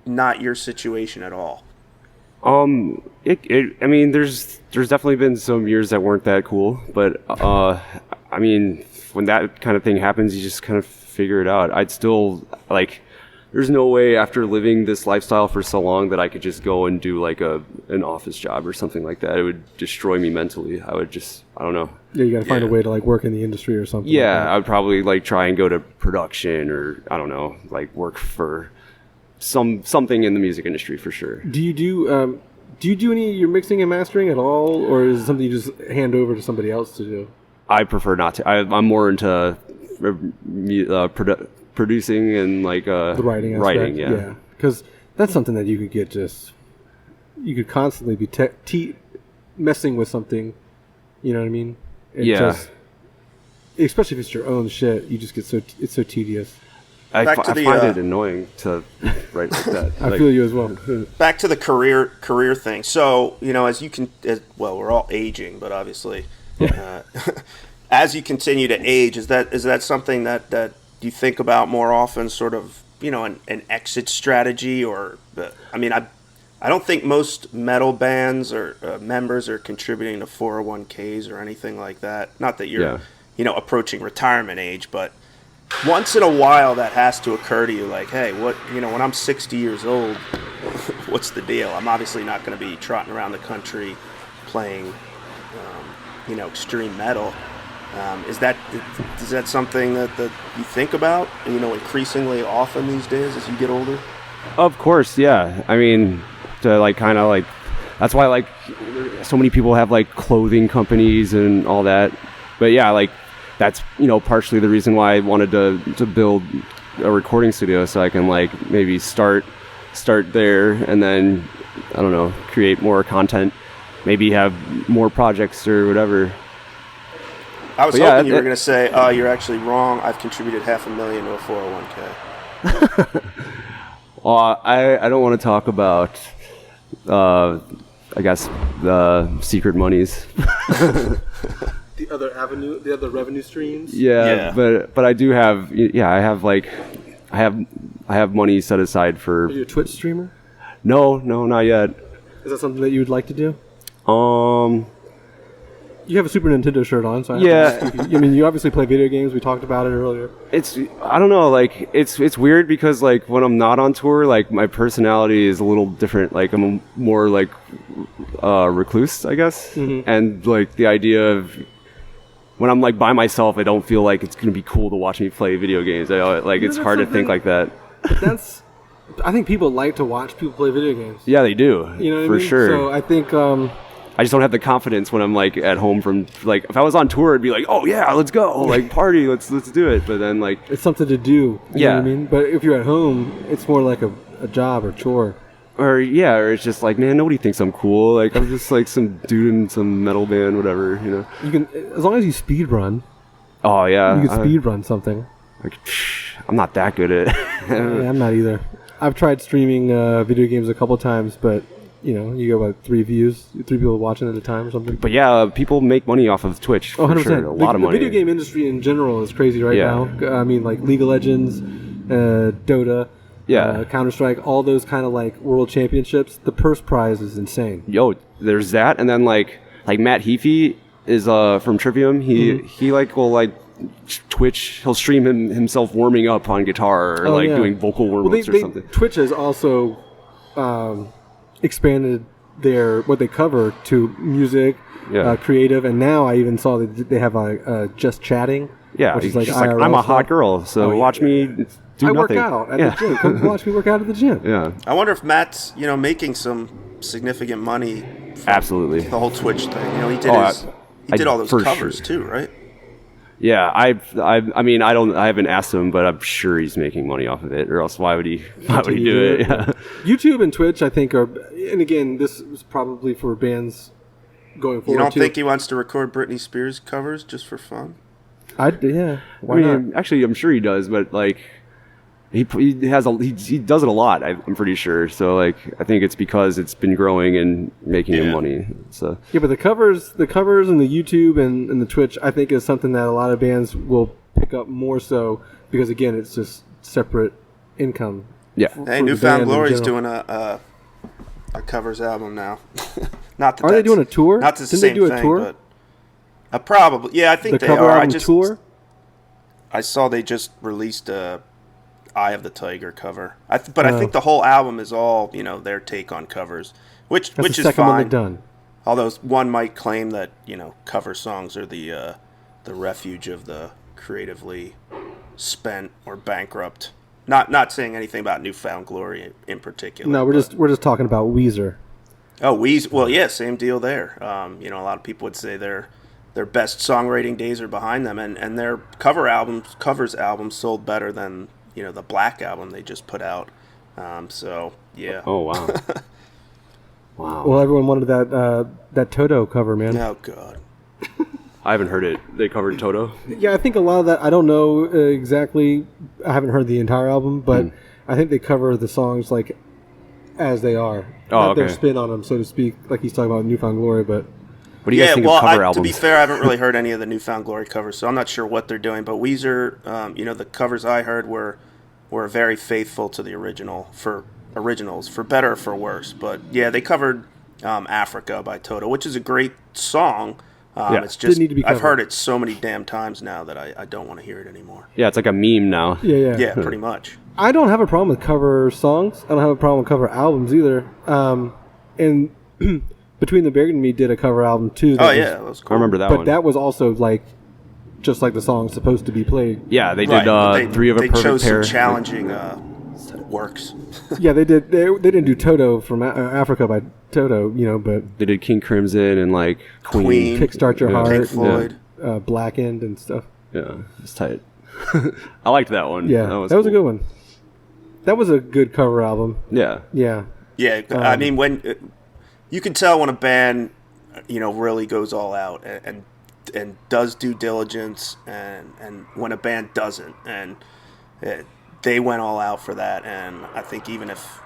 not your situation at all? I mean, there's definitely been some years that weren't that cool, but I mean, when that kind of thing happens, you just kind of figure it out. I'd still there's no way after living this lifestyle for so long that I could just go and do like an office job or something like that. It would destroy me mentally. I don't know. Yeah, you got to find a way to work in the industry or something. Yeah, like that. I would probably try and go to production or I don't know, work for something in the music industry for sure. Do you do any of your mixing and mastering at all, or is it something you just hand over to somebody else to do? I prefer not to. I'm more into producing and the writing aspect. Writing, yeah. Because that's something that you could get you could constantly be messing with something. You know what I mean? Especially if it's your own shit, you just get it's so tedious. I find it annoying to write like that. I feel you as well. Back to the career thing. So, we're all aging, but obviously, as you continue to age, is that something that you think about more often, sort of, an exit strategy? Or, I don't think most metal bands or members are contributing to 401ks or anything like that. Not that you're, approaching retirement age, but once in a while that has to occur to you, hey, what, when I'm 60 years old, what's the deal? I'm obviously not going to be trotting around the country playing, extreme metal. Is that something that you think about, increasingly often these days as you get older? Of course, yeah. I mean, to that's why so many people have clothing companies and all that. But yeah, that's partially the reason why I wanted to build a recording studio, so I can maybe start there and then I don't know, create more content, maybe have more projects or whatever. I was hoping you were going to say, "Oh, you're actually wrong. I've contributed $500,000 to a 401k." I don't want to talk about I guess the secret monies. The other revenue streams. Yeah. But I do have I have money set aside for. Are you a Twitch streamer? No, not yet. Is that something that you would like to do? You have a Super Nintendo shirt on, so you obviously play video games. We talked about it earlier. I don't know, it's weird because when I'm not on tour, my personality is a little different. I'm more recluse, I guess. Mm-hmm. And the idea of when I'm by myself, I don't feel like it's gonna be cool to watch me play video games. It's hard to think like that. I think people like to watch people play video games. Yeah, they do. You know what for I mean? Sure. So I think I just don't have the confidence when I'm at home from if I was on tour, it'd be oh yeah, let's go, party, let's do it. But then it's something to do. You know what I mean? But if you're at home, it's more like a job or chore. Or it's just man, nobody thinks I'm cool. I'm just some dude in some metal band, whatever. You can, as long as you speed run. Oh yeah, you can speed run something. I'm not that good at it. Yeah, I'm not either. I've tried streaming video games a couple times, but you go about 3 views, 3 people watching at a time or something. But yeah, people make money off of Twitch. For 100%. Sure. A lot of money. The video game industry in general is crazy right now. I mean, League of Legends, Dota, Counter-Strike, all those kind of world championships. The purse prize is insane. Yo, there's that, and then Matt Heafy is from Trivium. He will Twitch. He'll stream himself warming up on guitar or doing vocal warm-ups or something. Twitch has also expanded what they cover to music, creative, and now I even saw that they have just chatting. Yeah, which is IRL I'm a hot girl, so watch me do I nothing. work out at the gym. Come watch me work out at the gym. Yeah. I wonder if Matt's, making some significant money from Absolutely. the whole Twitch thing. He did all those covers too, right? Yeah, I haven't asked him, but I'm sure he's making money off of it, or else why would he do it? Yeah. YouTube and Twitch, I think, and again, this is probably for bands going forward. Oh, You don't think he wants to record Britney Spears covers just for fun? Why not? Actually, I'm sure he does, but like, he does it a lot. I'm pretty sure. So like, I think it's because it's been growing and making him money. So yeah, but the covers, and the YouTube and the Twitch, I think is something that a lot of bands will pick up more so because again, it's just separate income. Yeah. Hey, Newfound Glory's doing a covers album now. Not that are they doing a tour? Not the Didn't same they do a thing, tour? but probably. Yeah, I think the they cover are. album tour. I saw they just released a Eye of the Tiger cover. I think the whole album is all their take on covers, which is second one fine. they've done. Although one might claim that cover songs are the refuge of the creatively spent or bankrupt. Not saying anything about Newfound Glory in particular. No, we're just talking about Weezer. Oh, Weezer. Well, yeah, same deal there. A lot of people would say their best songwriting days are behind them, and their covers albums sold better than the Black album they just put out. So yeah. Oh wow. Wow. Well, everyone wanted that Toto cover, man. Oh God. I haven't heard it. They covered Toto. Yeah, I think a lot of that. I don't know exactly. I haven't heard the entire album, but I think they cover the songs like as they are. Not their spin on them, so to speak. Like he's talking about Newfound Glory, but. What do you guys think of cover albums? To be fair, I haven't really heard any of the Newfound Glory covers, so I'm not sure what they're doing. But Weezer, the covers I heard were very faithful to the originals, for better or for worse. But yeah, they covered Africa by Toto, which is a great song. It's just I've heard it so many damn times now that I don't want to hear it anymore. Yeah, it's like a meme now. Yeah, pretty much. I don't have a problem with cover songs. I don't have a problem with cover albums either. And Between the Beard and Me did a cover album too. That was cool. I remember that one. But that was also like just like the song's supposed to be played. Yeah, they did three of a perfect chose pair. Some challenging works. Yeah, they did. They didn't do Toto from Africa by Toto, but they did King Crimson and like Queen. Kickstart Your Heart, Pink Floyd, Blackened and stuff. Yeah, it's tight. I liked that one. Yeah, that was cool. A good one. That was a good cover album. Yeah. Yeah. Yeah, I mean when you can tell when a band, really goes all out and does due diligence, and when a band doesn't, and they went all out for that. And I think even if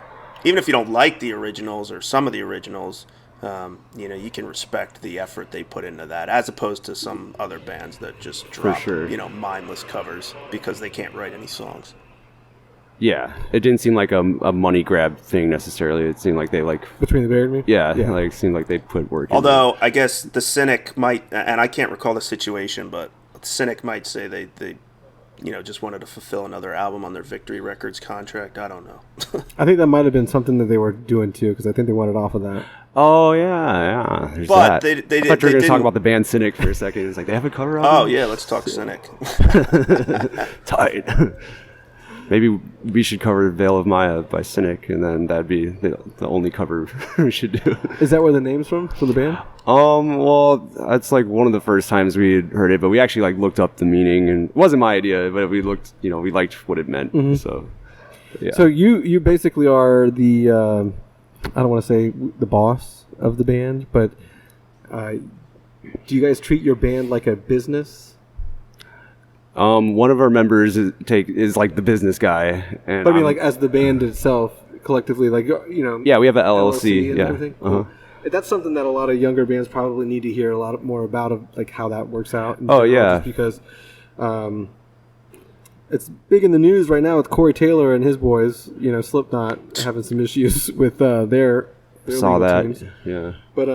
you don't like the originals or some of the originals, you can respect the effort they put into that, as opposed to some other bands that just drop, mindless covers because they can't write any songs. Yeah, it didn't seem like a money grab thing necessarily. It seemed like they Between the Beard and Me. Yeah, like it seemed like they put work. Although I guess the cynic might, and I can't recall the situation, but the cynic might say they just wanted to fulfill another album on their Victory Records contract. I don't know. I think that might have been something that they were doing too, because I think they wanted off of that. Oh yeah. There's but that. they I thought you were going to talk about the band Cynic for a second. It's like they have a cover album. Oh yeah, let's talk Cynic. Tight. Maybe we should cover Veil of Maya by Cynic, and then that'd be the only cover we should do. Is that where the name's from the band? Well, that's like one of the first times we had heard it, but we actually looked up the meaning, and it wasn't my idea, but we looked, we liked what it meant. Mm-hmm. So, yeah. So you basically are the, I don't want to say the boss of the band, but do you guys treat your band like a business? One of our members is like the business guy, and but I mean, like as the band itself, collectively, Yeah, we have an LLC. and everything. Uh-huh. That's something that a lot of younger bands probably need to hear a lot more about, of like how that works out. Oh yeah, because it's big in the news right now with Corey Taylor and his boys. Slipknot having some issues with their saw that teams. Yeah. But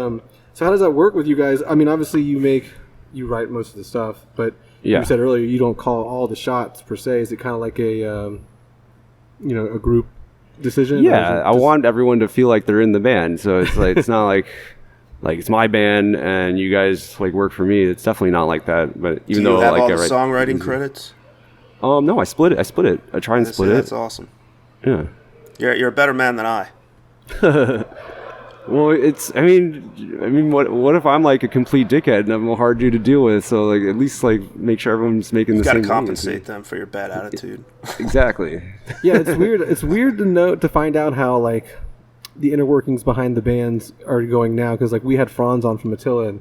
so how does that work with you guys? I mean, obviously you write most of the stuff, but you said earlier you don't call all the shots per se. Is it kind of like a a group decision? Yeah, I want everyone to feel like they're in the band, so it's like it's not like it's my band and you guys work for me. It's definitely not like that. But even though have all I the write songwriting credits. No, I split it. I try and split it. That's awesome. Yeah. You're a better man than I. Well, I mean, what if I'm like a complete dickhead and I'm a hard dude to deal with? So like, at least like make sure everyone's making the same. You got to compensate them for your bad attitude. Exactly. Yeah, it's weird. It's weird to find out how like the inner workings behind the bands are going now, because like we had Franz on from Attila, and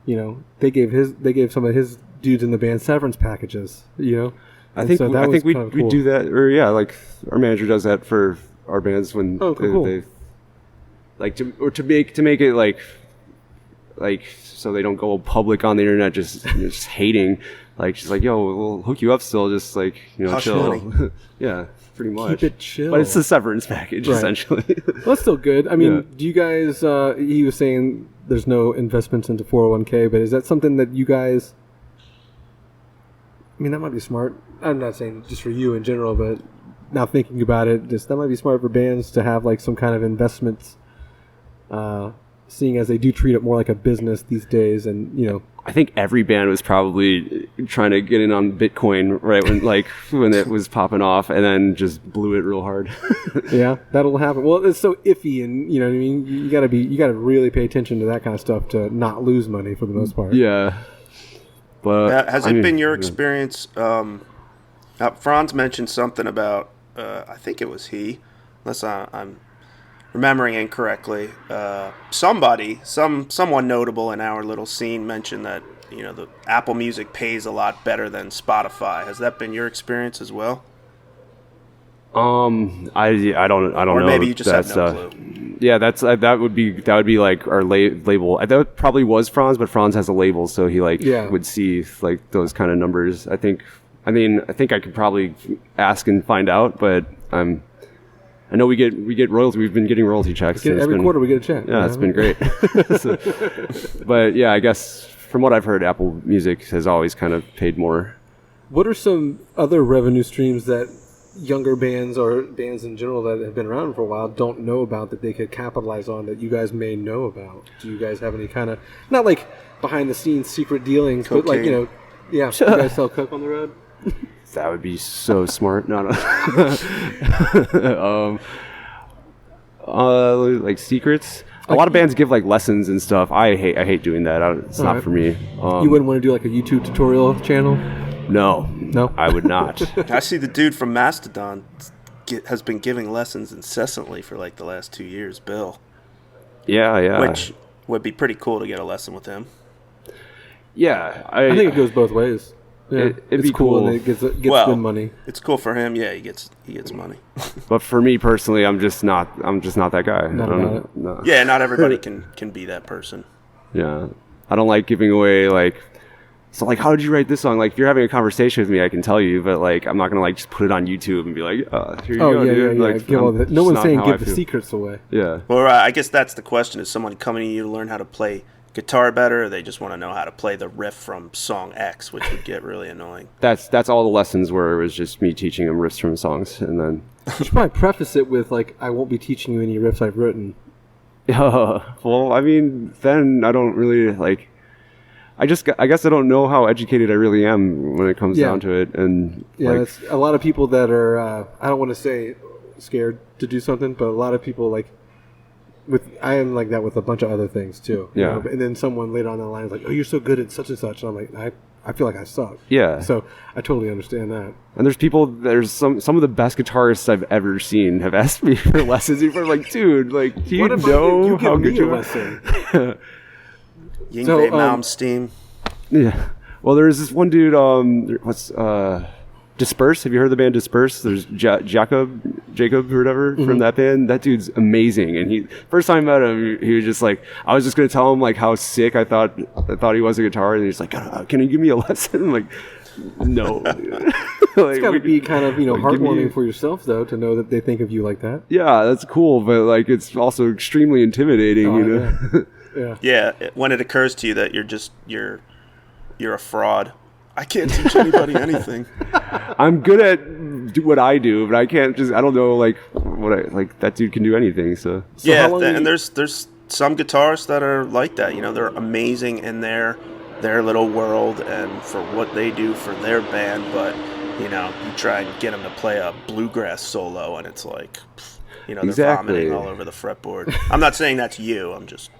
you know they gave some of his dudes in the band severance packages. You know, I think we do that, or yeah, like our manager does that for our bands when they like to make it like so they don't go public on the internet just hating. Like she's like, yo, we'll hook you up still, just like, you know, Hush chill. money. Yeah, pretty much. Keep it chill. But it's the severance package, essentially. Well, that's still good. I mean, do you guys? He was saying there's no investments into 401k, but is that something that you guys? I mean, that might be smart. I'm not saying just for you in general, but now thinking about it, that might be smart for bands to have like some kind of investments. Seeing as they do treat it more like a business these days, and you know, I think every band was probably trying to get in on Bitcoin right when it was popping off, and then just blew it real hard. Yeah, that'll happen. Well, it's so iffy, and you know what I mean. You gotta really pay attention to that kind of stuff to not lose money for the most part. Yeah, but has it been your experience? Franz mentioned something about I think it was he, unless I'm remembering incorrectly, someone notable in our little scene mentioned that, you know, the Apple Music pays a lot better than Spotify. Has that been your experience as well? I don't know. Or maybe you just have no clue. Yeah, that would be like our label. That probably was Franz, but Franz has a label, so he would see like those kind of numbers. I think I could probably ask and find out, but I know we get royalty. We've been getting royalty checks. Every quarter we get a check. Yeah, it's been great. But yeah, I guess from what I've heard, Apple Music has always kind of paid more. What are some other revenue streams that younger bands or bands in general that have been around for a while don't know about that they could capitalize on that you guys may know about? Do you guys have any kind of, not like behind the scenes secret dealings, Cocaine. but like, you know, yeah, you guys sell coke on the road? That would be so smart. No. Like secrets. A lot of bands give like lessons and stuff. I hate doing that. It's not for me. You wouldn't want to do like a YouTube tutorial channel? No, I would not. I see the dude from Mastodon has been giving lessons incessantly for like the last 2 years, Bill. Yeah. Which would be pretty cool to get a lesson with him. Yeah, I think it goes both ways. Yeah, it'd be cool, and it gets good money. It's cool for him. Yeah, he gets money. But for me personally, I'm just not that guy. No. Yeah, not everybody can be that person. Yeah, I don't like giving away like. So like, how did you write this song? Like, if you're having a conversation with me, I can tell you, but like, I'm not gonna like just put it on YouTube and be like, here you go, dude. Yeah. Like, no one's saying give the secrets away. Yeah. Well, I guess that's the question: is someone coming to you to learn how to play guitar better, or they just want to know how to play the riff from song X, which would get really annoying? That's all the lessons were. It was just me teaching them riffs from songs, and then you should probably preface it with like, I won't be teaching you any riffs I've written. Well, I mean, then I don't really like. I guess I don't know how educated I really am when it comes down to it, and that's a lot of people that are. I don't want to say scared to do something, but a lot of people like. I am like that with a bunch of other things too. Yeah. You know? And then someone later on the line is like, "Oh, you're so good at such and such," and I'm like, I feel like I suck. Yeah. So I totally understand that. And there's some of the best guitarists I've ever seen have asked me for lessons. People are like, dude, like, do you know how good you are? Yingve Malmsteen. Yeah. Well, there's this one dude, Disperse. Have you heard of the band Disperse? There's Jacob or whatever from that band. That dude's amazing. And first time I met him, he was just like, I was just going to tell him like how sick I thought he was a guitar. And he's like, can you give me a lesson? I'm like, no. It's got to be kind of, heartwarming for yourself though, to know that they think of you like that. Yeah, that's cool. But like, it's also extremely intimidating, Yeah. When it occurs to you that you're a fraud. I can't teach anybody anything. I'm good at what I do, but I can't I don't know that dude can do anything. So and there's some guitarists that are like that. They're amazing in their little world and for what they do for their band, but you try and get them to play a bluegrass solo, and it's like, they're Exactly. vomiting all over the fretboard. I'm not saying that's you. I'm just.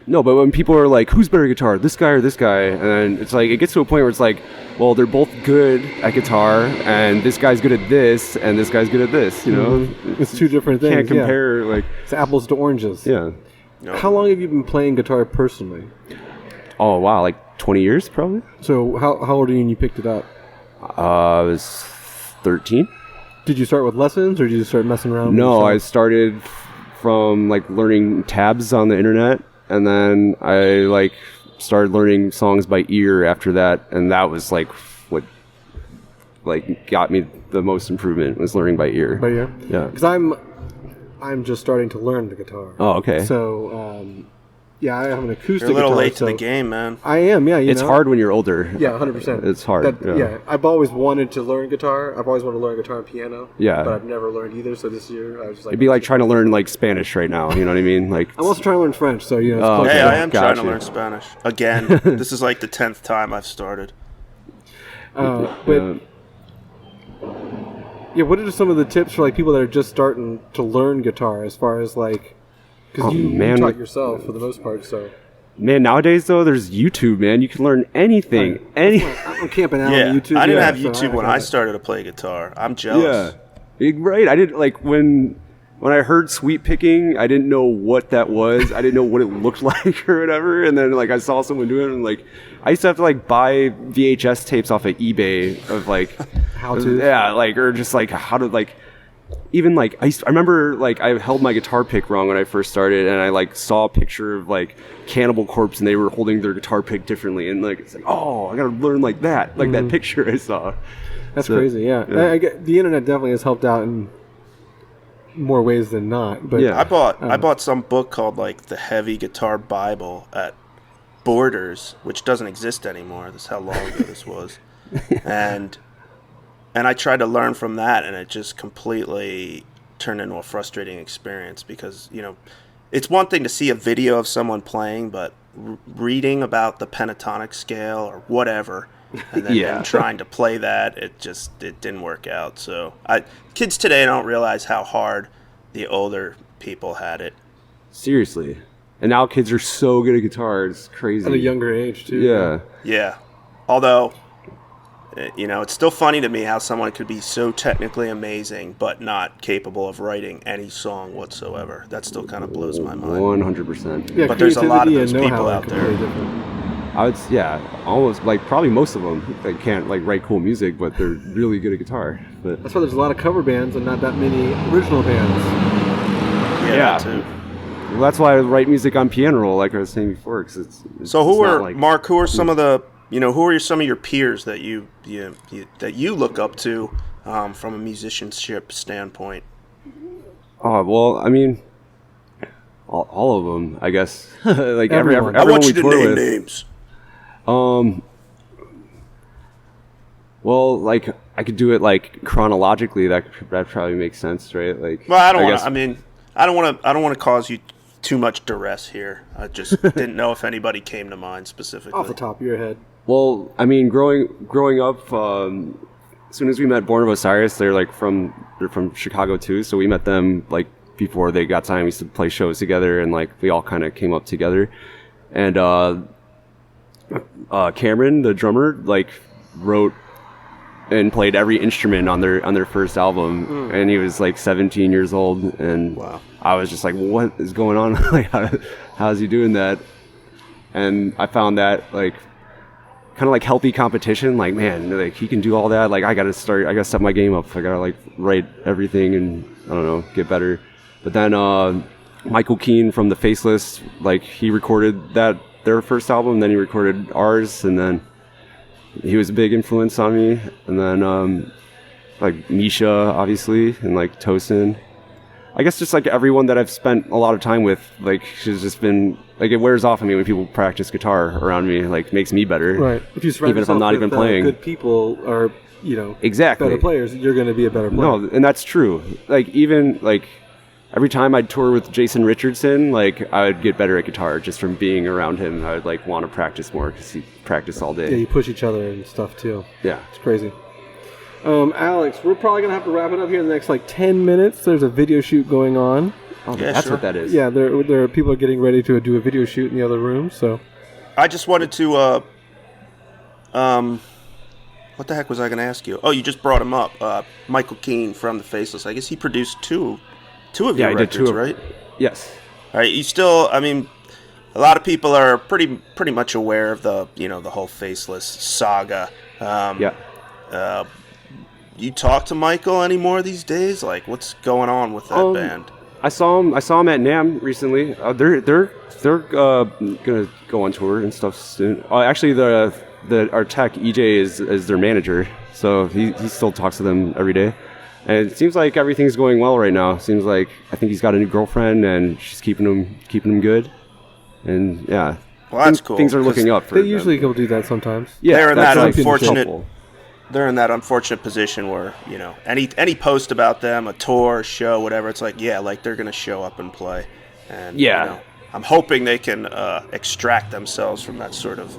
No, but when people are like, who's better at guitar, this guy or this guy? And then it's like, it gets to a point where it's like, well, they're both good at guitar, and this guy's good at this, and this guy's good at this, It's two different things. Can't compare, like... It's apples to oranges. Yeah. No. How long have you been playing guitar personally? Oh, wow, like 20 years, probably? So how old are you when you picked it up? I was 13. Did you start with lessons, or did you start messing around? No, I with started from, like, learning tabs on the internet. And then I, like, started learning songs by ear after that, and that was, like, what, like, got me the most improvement, was learning by ear. By ear? Yeah. Because I'm just starting to learn the guitar. Oh, okay. So, yeah, I have an acoustic You're a little guitar, late to the game, man. I am, yeah. It's hard when you're older. Yeah, 100%. It's hard. Yeah, I've always wanted to learn guitar. I've always wanted to learn guitar and piano. Yeah. But I've never learned either, so this year I was just like... It'd be like trying to learn, like, Spanish right now, you know what I mean? Like, I'm also trying to learn French, so, it's Oh, close Hey, enough. I am trying to Gotcha. learn Spanish. Again. This is like the 10th time I've started. But... Yeah, what are some of the tips for, like, people that are just starting to learn guitar, as far as, like... Because you taught yourself, for the most part, so... Man, nowadays, though, there's YouTube, man. You can learn anything. I'm camping out Yeah, on YouTube. I didn't have so YouTube when I started to play guitar. I'm jealous. Yeah. Right. I didn't, like, when I heard sweep picking, I didn't know what that was. I didn't know what it looked like or whatever. And then, like, I saw someone doing it, and, like, I used to have to, like, buy VHS tapes off of eBay of, like... How to? Yeah, like, or just, like, how to, like... Even, like, I remember, like, I held my guitar pick wrong when I first started, and I, like, saw a picture of, like, Cannibal Corpse, and they were holding their guitar pick differently, and, like, it's like, oh, I gotta learn like that, like that picture I saw. That's crazy, yeah. I get, the internet definitely has helped out in more ways than not, but... Yeah. I bought some book called, like, The Heavy Guitar Bible at Borders, which doesn't exist anymore. This is how long ago this was. And I tried to learn from that, and it just completely turned into a frustrating experience because, it's one thing to see a video of someone playing, but reading about the pentatonic scale or whatever, and then and trying to play that, it didn't work out. So kids today don't realize how hard the older people had it. Seriously. And now kids are so good at guitar, it's crazy. At a younger age, too. Yeah. Yeah. Although... it's still funny to me how someone could be so technically amazing but not capable of writing any song whatsoever. That still kind of blows my mind. 100%. Yeah, But there's a lot of those creativity and people know-how out are there. completely different. I would, almost, like, probably most of them, they can't, like, write cool music, but they're really good at guitar. But That's why there's a lot of cover bands and not that many original bands. Yeah, Yeah. that too. well, that's why I write music on piano roll, like I was saying before, because it's So who it's not are like, Mark? Who are some of the who are some of your peers that you look up to from a musicianship standpoint? Oh well, I mean, all of them, I guess. Like Everyone. I everyone want you we to tour name with. names. Well, like I could do it like chronologically. That probably makes sense, right? Like, Well, I don't want guess- to. I mean, I don't want to cause you too much duress here. I just didn't know if anybody came to mind specifically. Off the top of your head. Well, I mean, growing up, as soon as we met Born of Osiris, they're from Chicago too. So we met them like before they got signed. We used to play shows together, and like we all kind of came up together. And Cameron, the drummer, like wrote and played every instrument on their first album, and he was like 17 years old. And Wow. I was just like, what is going on? Like, how's he doing that? And I found that like kind of like healthy competition. Like, man, like he can do all that. Like, I gotta step my game up. I gotta like write everything and I don't know, get better. But then Michael Keane from the Faceless, like he recorded their first album, then he recorded ours, and then he was a big influence on me. And then like Misha, obviously, and like Tosin. I guess just like everyone that I've spent a lot of time with, like she's just been like, it wears off on me when people practice guitar around me. Like makes me better, Right. If you surround even if I'm yourself not with, even playing. good people or Exactly. better players, you're going to be a better player. No, and that's true. Like even like every time I'd tour with Jason Richardson, like I would get better at guitar just from being around him. I would like want to practice more because he practiced all Yeah, day. you push each other and stuff too. Yeah. It's crazy. Alex, we're probably going to have to wrap it up here in the next 10 minutes. There's a video shoot going on. Oh, yeah, that's sure. What that is. Yeah, there are people are getting ready to do a video shoot in the other room. So, I just wanted to, what the heck was I going to ask you? Oh, you just brought him up. Michael Keane from The Faceless. I guess he produced two of your records, right? Yes. All right. You still, I mean, a lot of people are pretty much aware of the whole Faceless saga. You talk to Michael anymore these days? Like, what's going on with that band? I saw him at NAMM recently. They're gonna go on tour and stuff soon. Actually, our tech EJ is their manager, so he still talks to them every day. And it seems like everything's going well right now. Seems like I think he's got a new girlfriend and she's keeping him good. And yeah, well, that's cool. Things are looking up for them. They usually go do that sometimes. Yeah, they're in that unfortunate. They're in that unfortunate position where, any post about them, a tour, show, whatever, it's like, they're going to show up and play. And, I'm hoping they can extract themselves from that sort of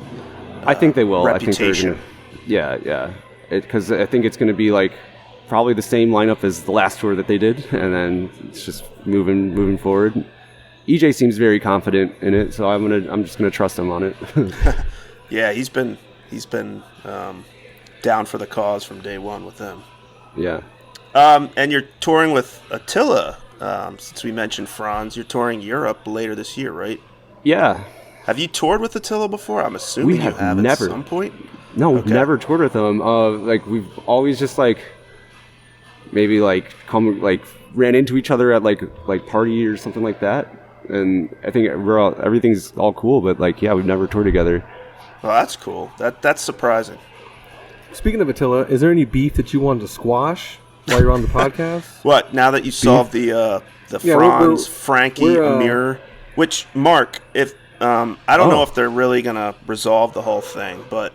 I think they will. reputation. I think they're going to, because I think it's going to be probably the same lineup as the last tour that they did, and then it's just moving forward. EJ seems very confident in it, so I'm just gonna trust him on it. Yeah, he's been down for the cause from day one with them. Yeah. And you're touring with Attila. Since we mentioned Franz, you're touring Europe later this year, right? Yeah. Have you toured with Attila before? I'm assuming you have never. At some point. No, we've never toured with them. We've always just maybe ran into each other at party or something like that. And I think everything's all cool, but we've never toured together. Well, that's cool. That's surprising. Speaking of Attila, is there any beef that you wanted to squash while you're on the podcast? What? Now that you solved the Franz, Frankie, Amir, which Mark, if I don't know if they're really gonna resolve the whole thing, but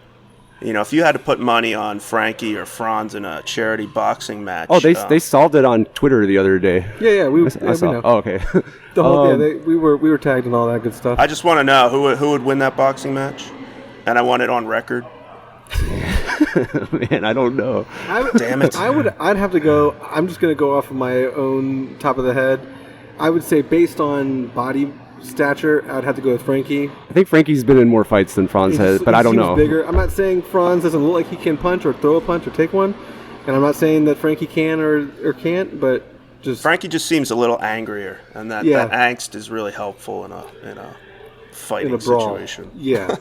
if you had to put money on Frankie or Franz in a charity boxing match, they solved it on Twitter the other day. Yeah, we saw. know. Oh, okay. We were tagged and all that good stuff. I just want to know who would win that boxing match, and I want it on record. Man, I don't know. Damn it! I'd have to go. I'm just gonna go off of my own top of the head. I would say based on body stature, I'd have to go with Frankie. I think Frankie's been in more fights than Franz has, but I don't know. Bigger. I'm not saying Franz doesn't look like he can punch or throw a punch or take one, and I'm not saying that Frankie can or can't, but just Frankie just seems a little angrier, and that angst is really helpful in a fighting situation. Yeah.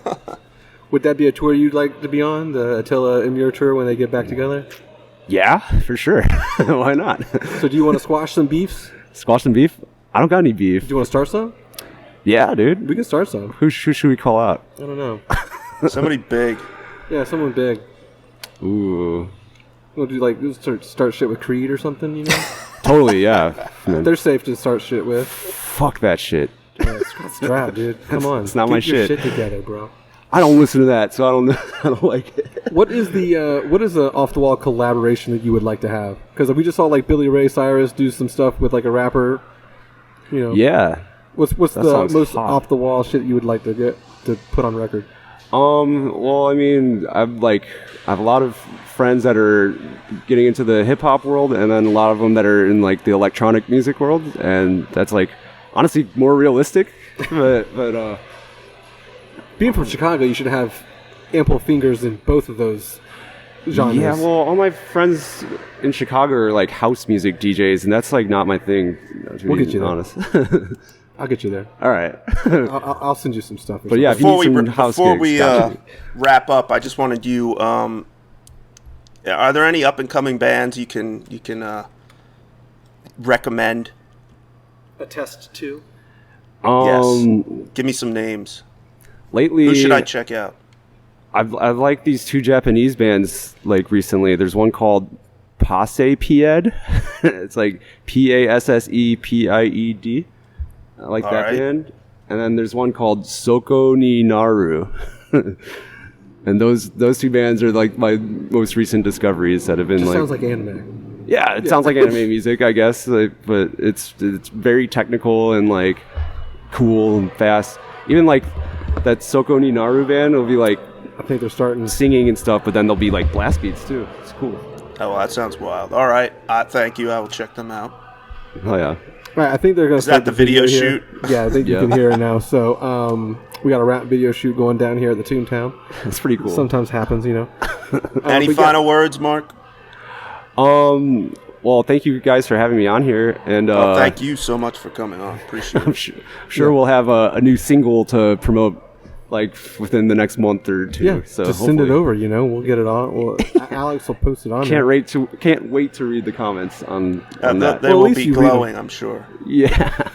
Would that be a tour you'd like to be on, the Attila and Amir tour when they get back together? Yeah, for sure. Why not? So do you want to squash some beefs? Squash some beef? I don't got any beef. Do you want to start some? Yeah, dude. We can start some. Who should we call out? I don't know. Somebody big. Yeah, someone big. Ooh. We'll do start shit with Creed or something, Totally, yeah. They're safe to start shit with. Fuck that shit. Yeah, strap, dude. Come on. It's not my shit. Get your shit together, bro. I don't listen to that, so I don't know. I don't like it. What is the off the wall collaboration that you would like to have? Because we just saw Billy Ray Cyrus do some stuff with a rapper. Yeah. What's the most off the wall shit you would like to get to put on record? Well, I mean, I have a lot of friends that are getting into the hip hop world, and then a lot of them that are in the electronic music world, and that's honestly more realistic. but being from Chicago, you should have ample fingers in both of those genres. Yeah, well, all my friends in Chicago are house music DJs, and that's not my thing. We'll get you there. Honest. I'll get you there. All right. I'll send you some stuff. But yeah, before we wrap up, I just wanted you. Are there any up and coming bands you can recommend? Attest to. Yes. Give me some names. Lately, who should I check out? I've liked these two Japanese bands recently. There's one called Passepied. It's Passeppied. I like that band. And then there's one called Soko ni Naru. And those two bands are my most recent discoveries that have been sounds like anime. Yeah, it sounds like anime music, I guess, but it's very technical and cool and fast. Even that Soko ni Naru band will be I think they're starting singing and stuff, but then there'll be like blast beats too. It's cool. Oh, well, that sounds wild. All right. Thank you. I will check them out. Oh yeah. All right, I think they're going to start the video here. shoot? Yeah, I think you can hear it now. So we got a rap video shoot going down here at the Toontown. That's pretty cool. Sometimes happens, you know. Any final words, Mark? Well, thank you guys for having me on here, and thank you so much for coming on. Appreciate it. I'm sure we'll have a new single to promote, like within the next month or two. Yeah, so just send it over. You know, we'll get it on. Alex will post it on. Can't wait to read the comments on that. They will be glowing, I'm sure. Yeah.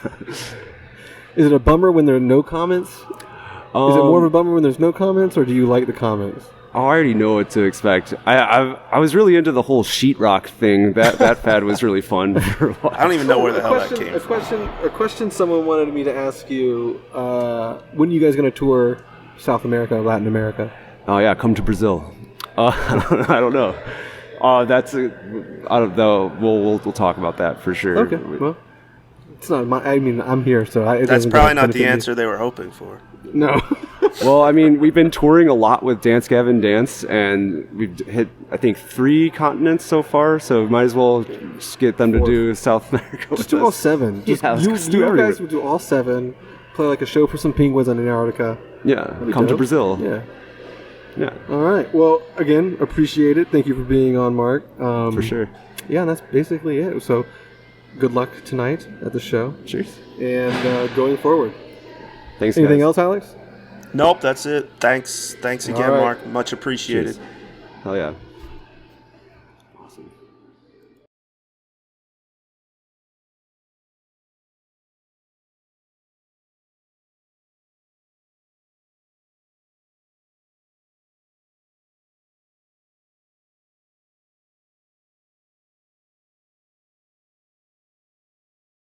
Is it a bummer when there are no comments? Is it more of a bummer when there's no comments, or do you like the comments? I already know what to expect. I was really into the whole sheetrock thing. That fad was really fun for a while. I don't even know where the hell that came from. A question someone wanted me to ask you, when are you guys going to tour South America, Latin America? Oh, yeah, come to Brazil. I don't know. I don't know. We'll talk about that for sure. Okay, well, it's not I mean, I'm here, so that's probably not the answer they were hoping for. No. Well, I mean, we've been touring a lot with Dance Gavin Dance, and we've hit, I think, 3 continents so far, so might as well just get them to do South America. Just do all 7. You guys would do all 7, play like a show for some penguins in Antarctica. Yeah, come to Brazil. Yeah. All right. Well, again, appreciate it. Thank you for being on, Mark. For sure. Yeah, and that's basically it. So, good luck tonight at the show. Cheers. And going forward. Thanks, Anything guys. else, Alex? Nope, that's it. Thanks again, right. Mark. Much appreciated. Cheers. Hell yeah.